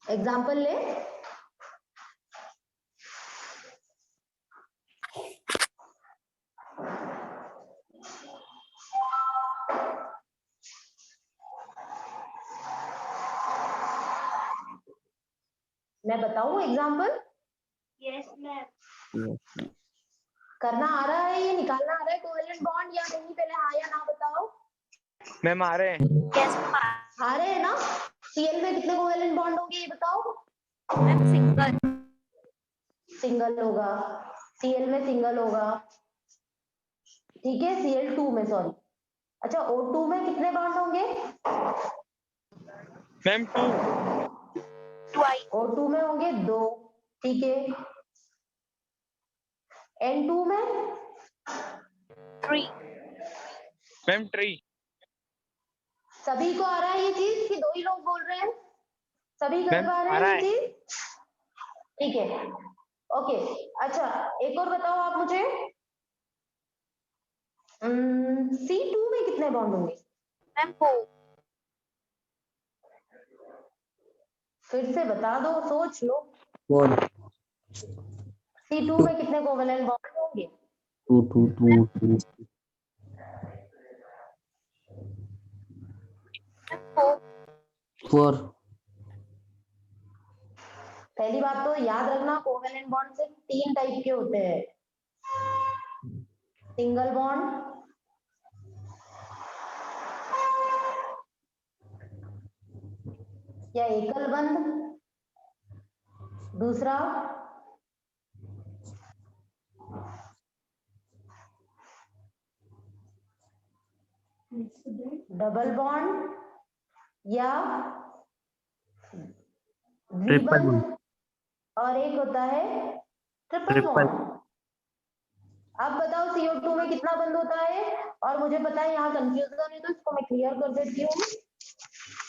एग्जाम्पल ले, मैं बताऊं एग्जाम्पल? Yes ma'am. करना आ रहा है, ये निकालना आ रहा है कोवेलेंट बॉन्ड या नहीं? पहले हाँ या ना बताओ। मैम आ रहे हैं। Yes ma'am. आ रहे हैं ना? Cl में कितने कोवेलेंट बॉन्ड होंगे ये बताओ? Ma'am single. सिंगल होगा, Cl में सिंगल होगा, ठीक है। Cl2 में, सॉरी, अच्छा O2 में कितने बॉन्ड होंगे? मैम 2। ट्वाइस। O2 में होंगे 2, ठीक है। N2 में 3। मैम 3। सभी को आ रहा है ये चीज कि 2 ही लोग बोल रहे हैं? सभी कर मैम पा रहे आ हैं रहा ये है। चीज? ठीक है, ओके। अच्छा एक और बताओ आप मुझे, C2 में कितने बॉन्ड होंगे? मैम 4। फिर से बता दो, सोच लो। 4 C2 में कितने कोवेलेंट बॉन्ड होंगे? 2 2 2 2 4 पहली बात तो याद रखना कोवेलेंट बॉन्ड सिर्फ 3 टाइप के होते हैं, सिंगल बॉन्ड, या एकल बंध, दूसरा डबल बॉन्ड या ट्रिपल द्विबंध, और एक होता है ट्रिपल ट्रिपल बॉन्ड। अब बताओ CO2 में कितना बंद होता है? और मुझे पता है यहाँ कंफ्यूजन है तो इसको मैं क्लियर कर देती हूँ।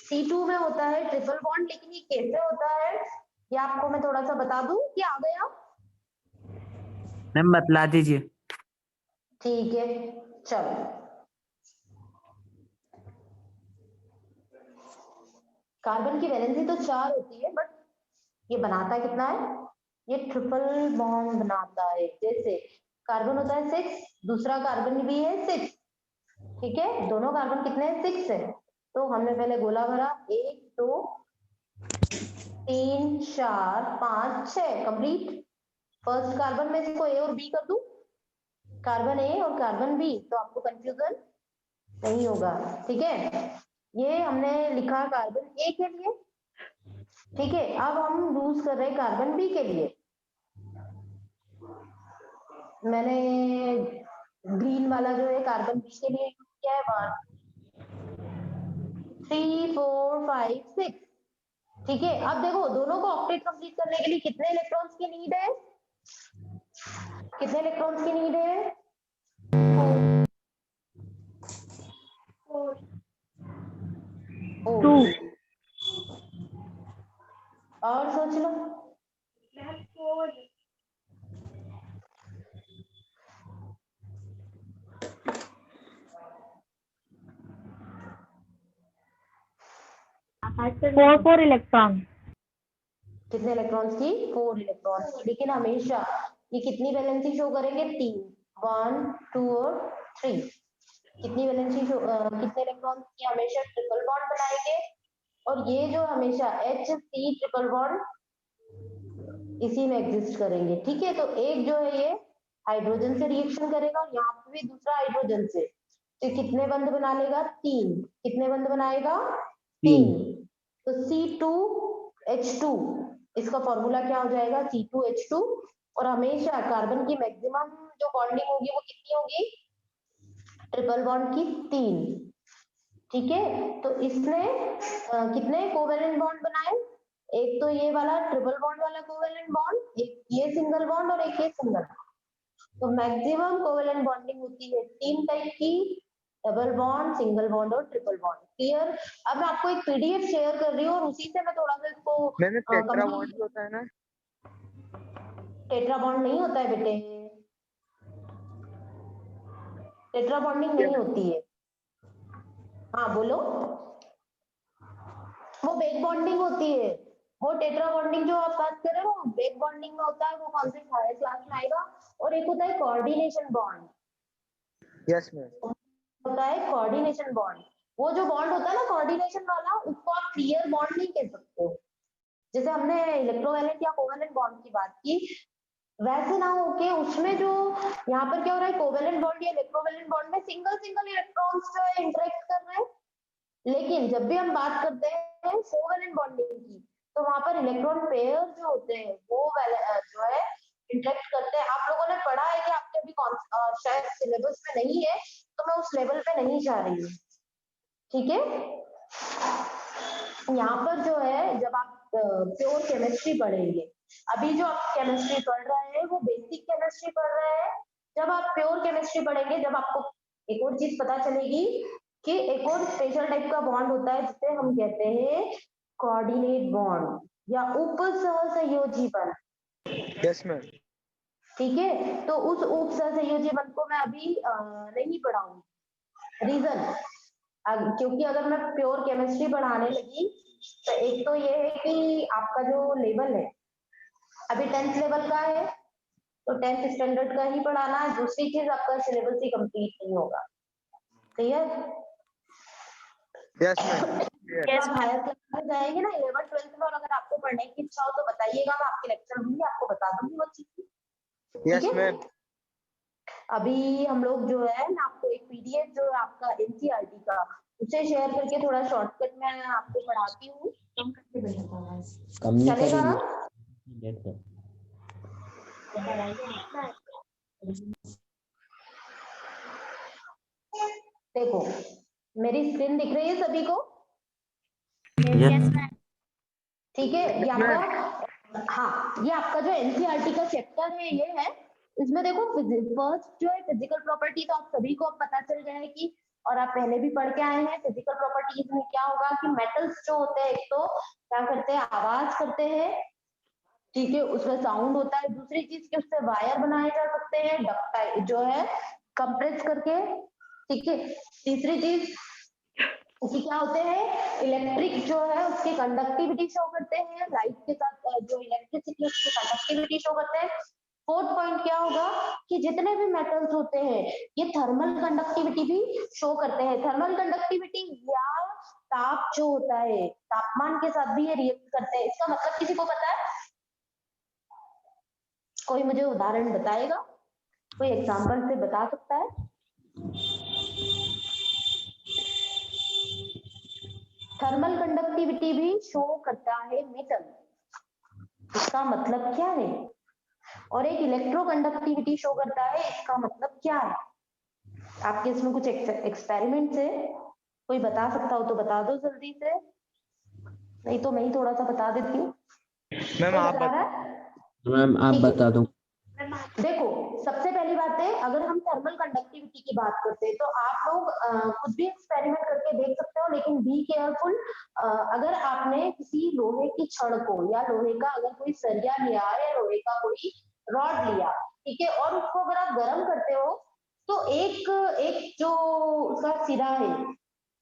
C2 में होता है ट्रिपल बॉन्ड, लेकिन ये कैसे होता है ये आपको मैं थोड़ा सा बता दूं कि आ गया? मैम बतला दीजिए। ठीक है, चलो कार्बन की वैलेंसी तो 4 होती है, बट ये बनाता कितना है, ये ट्रिपल बॉन्ड बनाता है। जैसे कार्बन होता है 6, दूसरा कार्बन भी है 6, ठीक है, दोनों कार्बन कितने हैं, 6 है। तो हमने पहले गोला भरा, 1 2 3 4 5 6 कंप्लीट। फर्स्ट कार्बन में इसको ए और बी कर दूं, कार्बन ए और कार्बन बी, तो आपको कंफ्यूजन नहीं होगा, ठीक है। ये हमने लिखा कार्बन ए के लिए, ठीक है। अब हम यूज कर रहे हैं कार्बन बी के लिए। मैंने ग्रीन वाला जो है कार्बन बी के लिए यूज किया है 1 3 4 5 6, ठीक है। अब देखो दोनों को ऑक्टेट कंप्लीट करने के लिए कितने इलेक्ट्रॉन्स की नीड है, कितने इलेक्ट्रॉन्स की नीड है, 2 और सोच लो, फोर इलेक्ट्रॉन। कितने इलेक्ट्रॉन्स की, 4 इलेक्ट्रॉन्स की। लेकिन हमेशा ये कितनी वैलेंसी शो करेंगे, 3, 1 2 और 3। कितनी वैलेंसी शो, कितने इलेक्ट्रॉन्स की, हमेशा ट्रिपल बॉन्ड बनाएंगे। और ये जो हमेशा HC ट्रिपल बॉन्ड इसी में एग्जिस्ट करेंगे, ठीक है। तो एक जो है ये हाइड्रोजन से रिएक्शन करेगा, और यहाँ पे भी दूसरा हाइड्रोजन से, तो कितने बंध बना लेगा, 3। कितने बंध बनाएगा, 3। तो C2H2, इसका फॉर्मूला क्या हो जाएगा, C2H2। और हमेशा कार्बन की मैक्सिमम जो बॉन्डिंग होगी वो कितनी होगी, ट्रिपल बॉन्ड की 3, ठीक है। तो इसने कितने कोवेलेंट बॉन्ड बनाए, एक तो ये वाला ट्रिपल बॉन्ड वाला कोवेलेंट बॉन्ड, एक ये सिंगल बॉन्ड और एक ये सिंगल। तो मैक्सिमम कोवेलेंट बॉन्डिंग होती है 3 टाइप की, डबल बॉन्ड, सिंगल बॉन्ड और ट्रिपल बॉन्ड। क्लियर। अब मैं आपको एक पीडीएफ शेयर कर रही हूँ और उसी से मैं थोड़ा सा इसको मैंने टेट्रा बॉन्ड भी होता है ना, टेट्रा बॉन्ड नहीं होता है बेटे, टेट्रा बॉन्डिंग नहीं होती है। हाँ बोलो, वो बेक बॉन्डिंग होती है। वो टेट्रा बॉन्डिंग जो आप बात कर रहे हो बेक बॉन्डिंग में होता है, वो कौन से हायर क्लास में आएगा। और एक होता है कोऑर्डिनेशन बॉन्ड, यस मैम, होता है कोऑर्डिनेशन बॉन्ड। वो जो बॉन्ड होता है ना कोऑर्डिनेशन वाला, उसको आप क्लियर बॉन्ड नहीं कह सकते हो। जैसे हमने इलेक्ट्रोवैलेंट या कोवेलेंट बॉन्ड की बात की, वैसे ना होके उसमें जो यहाँ पर क्या हो रहा है, कोवेलेंट बॉन्ड या इलेक्ट्रोवैलेंट बॉन्ड में सिंगल सिंगल इलेक्ट्रॉन्स जो है इंटरेक्ट कर रहे हैं। लेकिन जब भी हम बात करते हैं कोवेलेंट बॉन्डिंग की, तो वहां पर इलेक्ट्रॉन पेयर जो होते हैं वो जो है इंटरेक्ट करते हैं। आप लोगों ने पढ़ा है कि आपके अभी शायद सिलेबस में नहीं है, तो मैं उस लेवल पे नहीं जा रही हूँ, ठीक है। यहाँ पर जो है जब आप प्योर केमिस्ट्री पढ़ेंगे, अभी जो आप केमिस्ट्री पढ़ रहे हैं वो बेसिक केमिस्ट्री पढ़ रहे हैं। जब आप प्योर केमिस्ट्री पढ़ेंगे, जब आपको एक और चीज पता चलेगी कि एक और स्पेशल टाइप का बॉन्ड होता है जिसे हम कहते हैं कोऑर्डिनेट बॉन्ड या उपसहसंयोजी बंध। यस मैम, ठीक है, तो उस उपसहसंयोजी बंध को मैं अभी नहीं पढ़ाऊंगी। रीजन, क्योंकि अगर मैं प्योर केमिस्ट्री पढ़ाने लगी तो एक तो ये है कि आपका जो लेवल है अभी 10th लेवल का है, तो 10th स्टैंडर्ड का ही पढ़ाना है। दूसरी चीज आपका सिलेबस ही कंप्लीट नहीं होगा, क्लियर। यस मैम, आप हायर क्लास में जाएंगे ना 11th 12th में, और अगर आपको पढ़ने की इच्छा हो तो बताइएगा, मैं आपके लेक्चर दूंगी, आपको बता दूंगी वो चीज। Yes ma'am. अभी हम लोग जो है ना, आपको एक पीडीएफ जो है आपका एनसीईआरटी का, उसे शेयर करके थोड़ा शॉर्टकट में आपको पढ़ाती हूँ, चलेगा ना। देखो मेरी स्क्रीन दिख रही है सभी को, ठीक है। ये आपका, हाँ ये आपका जो एनसीईआरटी का चैप्टर है ये है। इसमें देखो फर्स्ट जो है फिजिकल प्रॉपर्टी, तो आप सभी को अब पता चल गया है कि, और आप पहले भी पढ़ के आए हैं, फिजिकल प्रॉपर्टीज में क्या होगा कि मेटल्स जो होते हैं एक तो क्या करते हैं, आवाज करते हैं, ठीक है, उसमें साउंड होता है। दूसरी चीज कि उससे वायर बनाए जा सकते हैं, डक्टाइल जो है कंप्रेस करके, ठीक है। तीसरी चीज उसके क्या होते हैं, इलेक्ट्रिक जो है उसकी कंडक्टिविटी शो करते हैं, लाइट के साथ जो इलेक्ट्रिसिटी उसकी कंडक्टिविटी शो करते हैं। फोर्थ पॉइंट क्या होगा कि जितने भी मेटल्स होते हैं ये थर्मल कंडक्टिविटी भी शो करते हैं। थर्मल कंडक्टिविटी या ताप जो होता है, तापमान के साथ भी ये रिएक्ट करते हैं। इसका मतलब किसी को पता है? कोई मुझे उदाहरण बताएगा, कोई एग्जांपल से बता सकता है? थर्मल कंडक्टिविटी भी शो करता है मेटल, इसका मतलब क्या है? और एक इलेक्ट्रो कंडक्टिविटी शो करता है, इसका मतलब क्या है? आपके इसमें कुछ एक्सपेरिमेंट्स है, कोई बता सकता हो तो बता दो जल्दी से, नहीं तो मैं ही थोड़ा सा बता देती हूँ। मैम आप बता। मैम आप ठीक है। बता दो। देखो, सबसे पहली बात है, अगर हम थर्मल कंडक्टिविटी की बात करते हैं तो आप लोग खुद भी एक्सपेरिमेंट करके देख सकते हो, लेकिन बी केयरफुल। अगर आपने किसी लोहे की छड़ को या लोहे का अगर कोई सरिया लिया या लोहे का कोई रॉड लिया, ठीक है, और उसको अगर आप गर्म करते हो तो एक जो उसका सिरा है,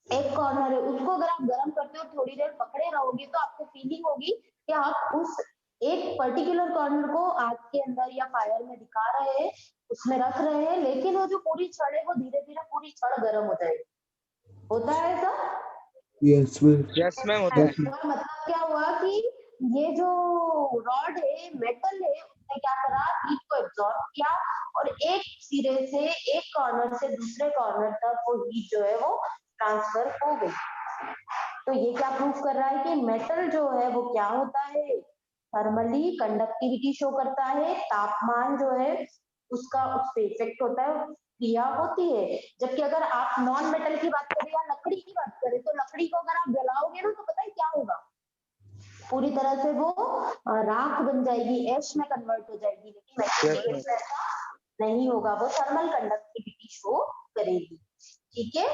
एक कॉर्नर है, उसको अगर आप गर्म करते हो थोड़ी देर पकड़े रहोगे तो आपको फीलिंग होगी कि आप उस एक पर्टिकुलर कॉर्नर को आग के अंदर या फायर में दिखा रहे हैं, उसमें रख रहे हैं, लेकिन वो जो पूरी छड़ है वो धीरे धीरे पूरी छड़ गर्म हो जाएगी। होता है ऐसा? Yes ma'am. यस मैम होता है। इसका मतलब क्या हुआ कि ये जो रॉड है, मेटल है, उसने क्या करा, हीट को एब्जॉर्ब किया और एक सिरे से एक कॉर्नर से दूसरे कॉर्नर तक वो हीट जो है वो ट्रांसफर हो गई। तो ये क्या प्रूफ कर रहा है कि मेटल जो है वो क्या होता है, थर्मली कंडक्टिविटी शो करता है, तापमान जो है उसका उस पे इफेक्ट होता है, क्रिया होती है। जबकि अगर आप नॉन मेटल की बात करें या लकड़ी की बात करें तो लकड़ी को अगर आप जलाओगे ना तो पता है क्या होगा, पूरी तरह से वो राख बन जाएगी, ऐश में कन्वर्ट हो जाएगी। लेकिन मेटल के केस में ऐसा नहीं होगा, वो थर्मल कंडक्टिविटी शो करेगी। ठीक है।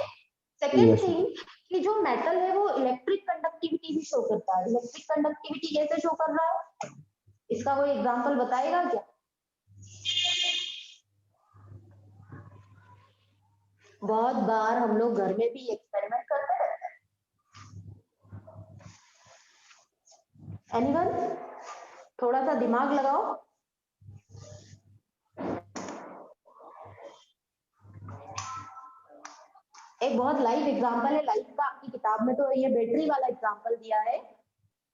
सेकेंड थिंग कि जो मेटल है वो इलेक्ट्रिक कंडक्टिविटी भी शो करता है। इलेक्ट्रिक कंडक्टिविटी कैसे शो कर रहा है, इसका कोई एग्जांपल बताएगा क्या? बहुत बार हम लोग घर में भी एक्सपेरिमेंट करते रहते हैं। एनीवन, थोड़ा सा दिमाग लगाओ। एक बहुत लाइव एग्जांपल है, लाइव का आपकी किताब में तो ये बैटरी वाला एग्जांपल दिया है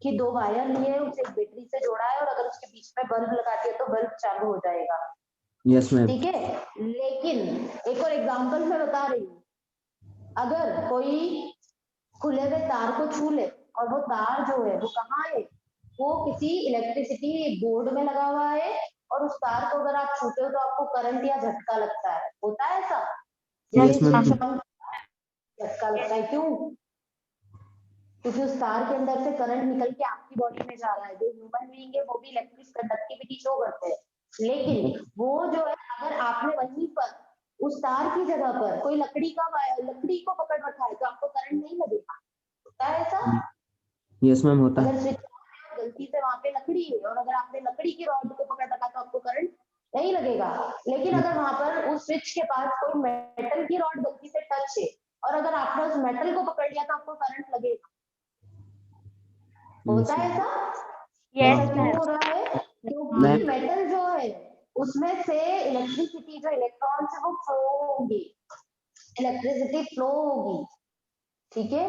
कि दो वायर लिए, उसे एक बैटरी से जोड़ा है और अगर उसके बीच में बल्ब लगा दिया तो बल्ब चालू हो जाएगा। Yes ma'am. ठीक है। लेकिन एक और एग्जांपल मैं बता रही हूँ, अगर कोई खुले हुए तार को छू ले और वो तार जो है वो कहाँ है, वो किसी इलेक्ट्रिसिटी बोर्ड में लगा हुआ है और उस तार को अगर आप छूते हो तो आपको करंट या झटका लगता है। होता है ऐसा? Yes ma'am. झटका लगता है, क्यों? क्योंकि उस तार के अंदर से करंट निकल के आपकी बॉडी में जा रहा है। जो ह्यूमन बीइंग है वो भी इलेक्ट्रिक कंडक्टिविटी शो करते हैं, लेकिन वो जो है अगर आपने वहीं पर उस तार की जगह पर कोई लकड़ी को पकड़ रखा है तो आपको करंट नहीं लगेगा। होता है ऐसा? यस मैम होता है। अगर स्विच गलती से वहां पे लकड़ी है और अगर आपने लकड़ी की रॉड को पकड़ रखा तो आपको करंट नहीं लगेगा। लेकिन अगर वहां पर उस स्विच के पास कोई मेटल की रॉड गलती से टच है और अगर आपने उस मेटल को पकड़ लिया तो आपको करंट लगेगा। होता है ऐसा? ऐसा क्यों हो रहा है? क्योंकि मेटल जो है उसमें से इलेक्ट्रिसिटी, जो इलेक्ट्रॉन्स है वो फ्लो होंगे, इलेक्ट्रिसिटी फ्लो होगी। ठीक है।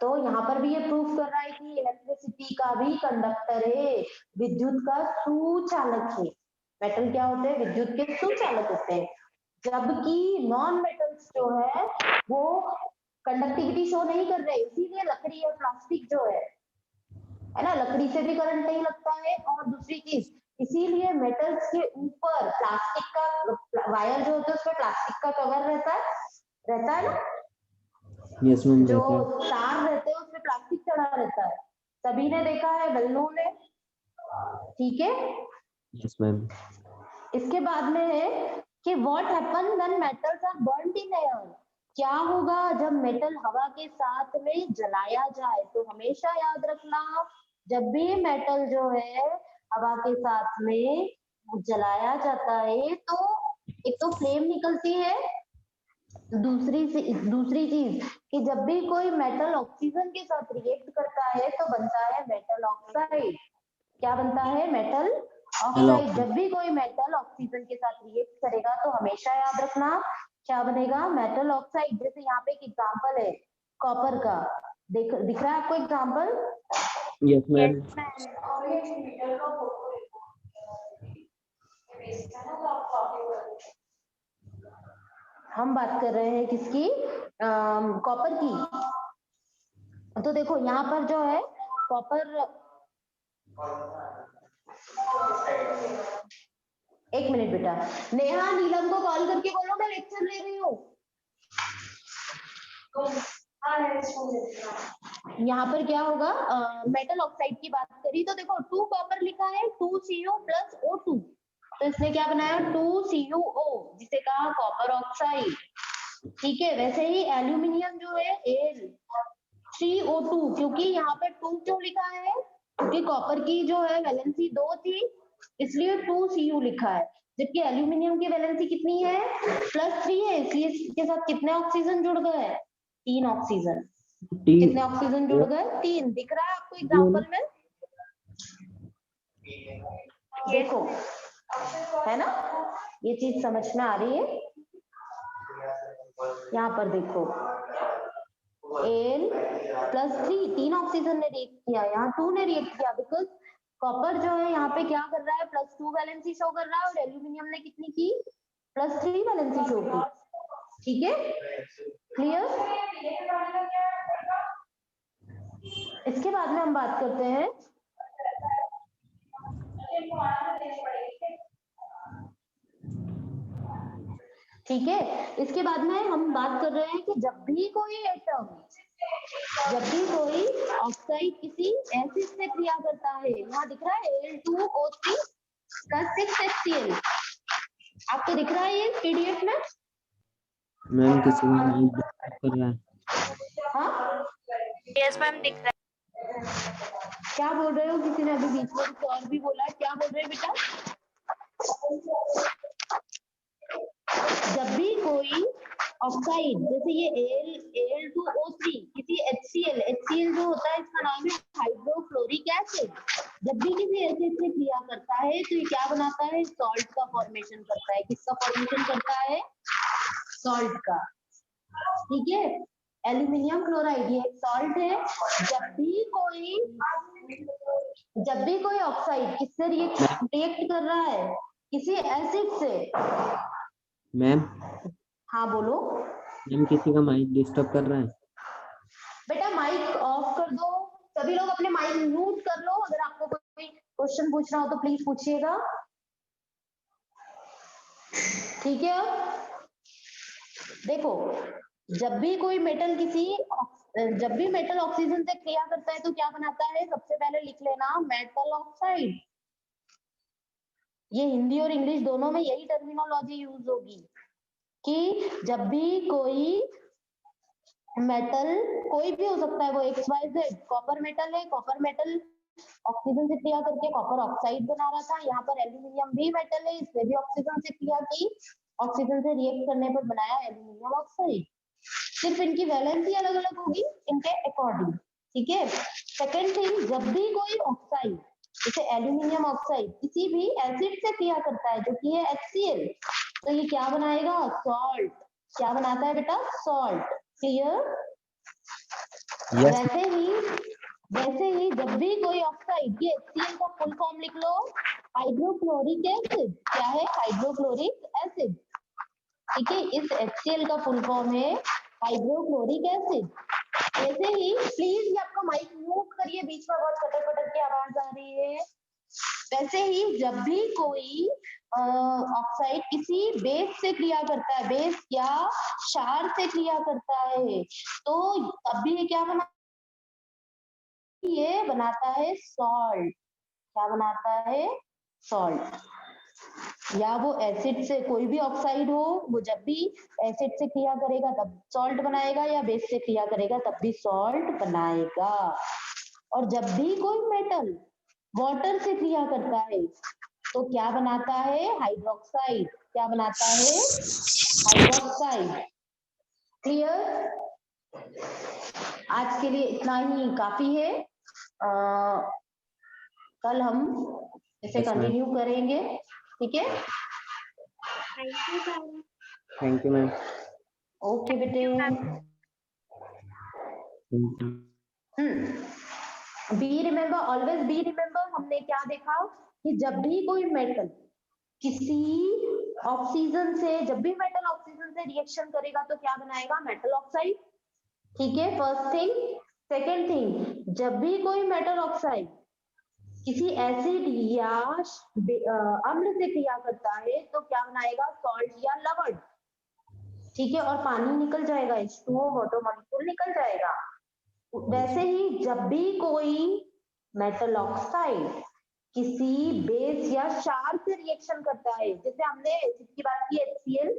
तो यहाँ पर भी ये प्रूफ कर रहा है कि इलेक्ट्रिसिटी का भी कंडक्टर है, विद्युत का सुचालक है। मेटल क्या होते हैं? विद्युत के सुचालक होते हैं। जबकि नॉन मेटल्स जो है वो कंडक्टिविटी शो नहीं कर रहे, इसीलिए लकड़ी और प्लास्टिक जो है ना, लकड़ी से भी करंट नहीं लगता है। और दूसरी चीज, इसीलिए मेटल्स के ऊपर प्लास्टिक का वायर जो होता है उसमें प्लास्टिक का कवर रहता है ना। Yes ma'am. जो तार रहते हैं उसमें प्लास्टिक चढ़ा रहता है, सभी ने देखा है, वेल नोन है। ठीक है। Yes ma'am. इसके बाद में है कि what happen when metals are burned in air. क्या होगा जब मेटल हवा के साथ में जलाया जाए? तो हमेशा याद रखना, जब भी मेटल जो है हवा के साथ में जलाया जाता है तो एक तो फ्लेम निकलती है, दूसरी चीज कि जब भी कोई मेटल ऑक्सीजन के साथ रिएक्ट करता है तो बनता है मेटल ऑक्साइड। क्या बनता है? Metal oxide. जब भी कोई मेटल ऑक्सीजन के साथ रिएक्ट करेगा तो हमेशा याद रखना क्या बनेगा? Metal oxide. जैसे यहाँ पे एक एग्जांपल है कॉपर का, दिख रहा है आपको example? Yes ma'am. Yes, ma'am. हम बात कर रहे हैं किसकी? कॉपर की। तो देखो यहाँ पर जो है कॉपर, एक मिनट बेटा, नेहा नीलम को कॉल करके बोलो मैं लेक्चर ले रही हूँ। यहाँ पर क्या होगा? मेटल ऑक्साइड की बात करी तो देखो 2 कॉपर लिखा है, 2CO प्लस O2, तो इसने क्या बनाया? 2CuO, जिसे कहा कॉपर ऑक्साइड। ठीक है, वैसे ही एल्यूमिनियम जो है Al3O2, क्योंकि यहाँ पे 2 क्यों लिखा है? क्योंकि कॉपर की जो है वैलेंसी 2 थी, इसलिए 2Cu लिखा है, जबकि एल्यूमिनियम की वैलेंसी कितनी है? +3 है, इसलिए इसके साथ कितने ऑक्सीजन जुड़ गए? 3 ऑक्सीजन। कितने ऑक्सीजन जुड़ गए? 3। दिख रहा है आपको एग्जांपल में? देखो, है ना? ये चीज समझ में आ रही है? यहाँ पर देखो Al+3, 3 ऑक्सीजन ने रिएक्ट किया, यहाँ 2 ने रिएक्ट किया, बिकॉज कॉपर जो है यहाँ पे क्या कर रहा है? +2 वैलेंसी शो कर रहा है, और एल्यूमिनियम ने कितनी की? +3 वैलेंसी शो की। ठीक है, क्लियर? इसके बाद में हम बात करते हैं ठीक है, इसके बाद में हम बात कर रहे हैं कि जब भी कोई एटम, जब भी कोई ऑक्साइड किसी एसिड से क्रिया करता है, यहाँ दिख रहा है Al2O3 का 6HCl, आपको दिख रहा है ये पीडीएफ में? मैम किसी का माइक डिस्टर्ब कर रहा है। हाँ, Yes, ma'am. दिख रहा है. क्या बोल रहे हो? किसी ने अभी बीच में कुछ और भी बोला है, क्या बोल रहे हैं बेटा? जब भी कोई ऑक्साइड, जैसे ये Al2O3 किसी HCl जो होता है इसका नाम है हाइड्रोक्लोरिक एसिड, जब भी किसी एसिड से क्रिया करता है तो ये क्या बनाता है? सॉल्ट का फॉर्मेशन करता है। किसका फॉर्मेशन करता है? सॉल्ट का। ठीक है, एल्यूमिनियम क्लोराइड ये एक सॉल्ट है। जब भी कोई ऑक्साइड किससे रिएक्ट कर रहा है? किसी एसिड से। मैम। हाँ बोलो। मैम किसी का माइक डिस्टर्ब कर रहा है। बेटा माइक ऑफ कर दो, सभी लोग अपने माइक म्यूट कर लो। अगर आपको कोई क्वेश्चन पूछना हो तो प्लीज पूछिएगा। ठीक है, देखो जब भी मेटल ऑक्सीजन से क्रिया करता है तो क्या बनाता है? सबसे पहले लिख लेना मेटल ऑक्साइड। ये हिंदी और इंग्लिश दोनों में यही टर्मिनोलॉजी यूज होगी कि जब भी कोई मेटल, कोई भी हो सकता है, वो XYZ, कॉपर मेटल है, कॉपर मेटल ऑक्सीजन से क्रिया करके कॉपर ऑक्साइड बना रहा था। यहाँ पर एल्यूमिनियम भी मेटल है, इसने भी ऑक्सीजन से क्रिया की, ऑक्सीजन से रिएक्ट करने पर बनाया एल्यूमिनियम ऑक्साइड। सिर्फ इनकी वैलेंसी अलग अलग होगी इनके अकॉर्डिंग। ठीक है, सेकेंड थिंग, जब भी कोई ऑक्साइड जैसे एल्यूमिनियम ऑक्साइड किसी भी एसिड से क्रिया करता है जो कि है HCl, तो ये क्या बनाएगा? सॉल्ट। क्या बनाता है बेटा? सॉल्ट। क्लियर? वैसे ही जब भी कोई ऑक्साइड, ये HCl का फुल फॉर्म लिख लो, हाइड्रोक्लोरिक एसिड। क्या है? Hydrochloric acid. ठीक है, इस HCl का फुल फॉर्म है हाइड्रोक्लोरिक एसिड। वैसे ही प्लीज ये आपका माइक म्यूट करिए, बीच में बहुत कटर कटर की आवाज आ रही है। वैसे ही जब भी कोई ऑक्साइड किसी बेस से क्रिया करता है, बेस या क्षार से क्रिया करता है, तो तब भी ये क्या बनाता है? ये बनाता है सॉल्ट। क्या बनाता है? सॉल्ट। या वो एसिड से, कोई भी ऑक्साइड हो, वो जब भी एसिड से क्रिया करेगा तब सॉल्ट बनाएगा, या बेस से क्रिया करेगा तब भी सॉल्ट बनाएगा। और जब भी कोई मेटल वाटर से क्रिया करता है तो क्या बनाता है? हाइड्रोक्साइड। क्या बनाता है? हाइड्रोक्साइड। क्लियर? आज के लिए इतना ही काफी है। कल हम इसे Yes, ma'am. कंटिन्यू करेंगे, ठीक है? Thank you ma'am. Thank you ma'am. Okay बेटे। Be remember, always be remember, हमने क्या देखा कि जब भी कोई मेटल किसी ऑक्सीजन से, जब भी मेटल ऑक्सीजन से रिएक्शन करेगा तो क्या बनाएगा? मेटल ऑक्साइड, ठीक है, फर्स्ट थिंग। सेकेंड थिंग, जब भी कोई मेटल ऑक्साइड किसी एसिड या अम्ल से क्रिया करता है तो क्या बनाएगा? सॉल्ट या लवण, ठीक है, और पानी निकल जाएगा, H2O वाटर मॉलिक्यूल निकल जाएगा। वैसे ही जब भी कोई मेटल ऑक्साइड किसी बेस या क्षार से रिएक्शन करता है, जैसे हमने एसिड की बात की, HCl,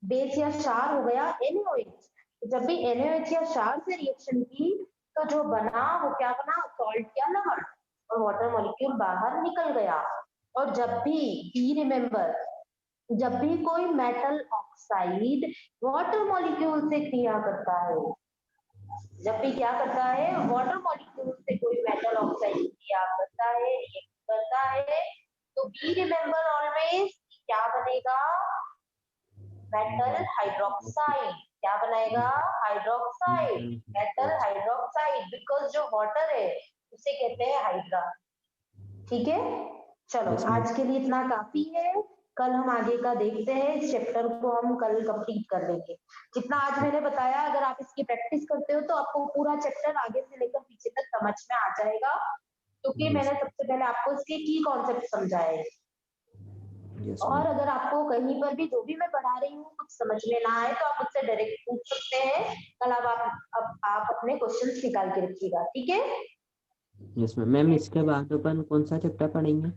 बेस या क्षार हो गया NaOH, जब भी NaOH या क्षार से रिएक्शन की तो जो बना वो क्या बना? सॉल्ट या लवण, और वाटर मॉलिक्यूल बाहर निकल गया। और जब भी रिमेम्बर, जब भी कोई मेटल ऑक्साइड वाटर मॉलिक्यूल से क्रिया करता है, जब भी क्या करता है? वाटर मॉलिक्यूल से कोई मेटल ऑक्साइड क्रिया करता है, रिएक्ट करता है, तो बी रिमेम्बर ऑलवेज क्या बनेगा? Metal hydroxide. क्या बनाएगा? हाइड्रोक्साइड, मेटल हाइड्रोक्साइड, बिकॉज जो वाटर है उसे कहते हैं हाइड्रा, ठीक है? चलो Yes, ma'am. आज के लिए इतना काफी है, कल हम आगे का देखते हैं। इस चैप्टर को हम कल कंप्लीट कर लेंगे। जितना आज मैंने बताया, अगर आप इसकी प्रैक्टिस करते हो तो आपको पूरा चैप्टर आगे से लेकर पीछे तक समझ में आ जाएगा, क्योंकि Yes. मैंने सबसे पहले आपको इसके की कॉन्सेप्ट समझाए। Yes, और ma'am. अगर आपको कहीं पर भी जो भी मैं पढ़ा रही हूँ कुछ समझ में ना आए तो आप मुझसे डायरेक्ट पूछ सकते हैं। कल अब आप अपने क्वेश्चंस निकाल के रखिएगा, ठीक है? Yes ma'am. मैम इसके बाद अपन कौन सा चैप्टर पढ़ेंगे?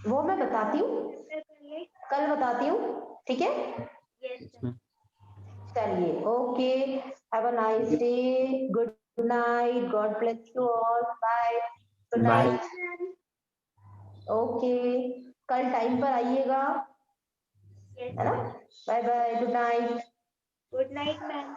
वो मैं बताती हूँ, कल बताती हूँ, ठीक है? Yes ma'am. चलिए, okay, have a nice day, good night, God bless you all, bye, good Bye. Night. Okay, कल टाइम पर आइएगा, है ना? Bye bye, good night. Good night ma'am.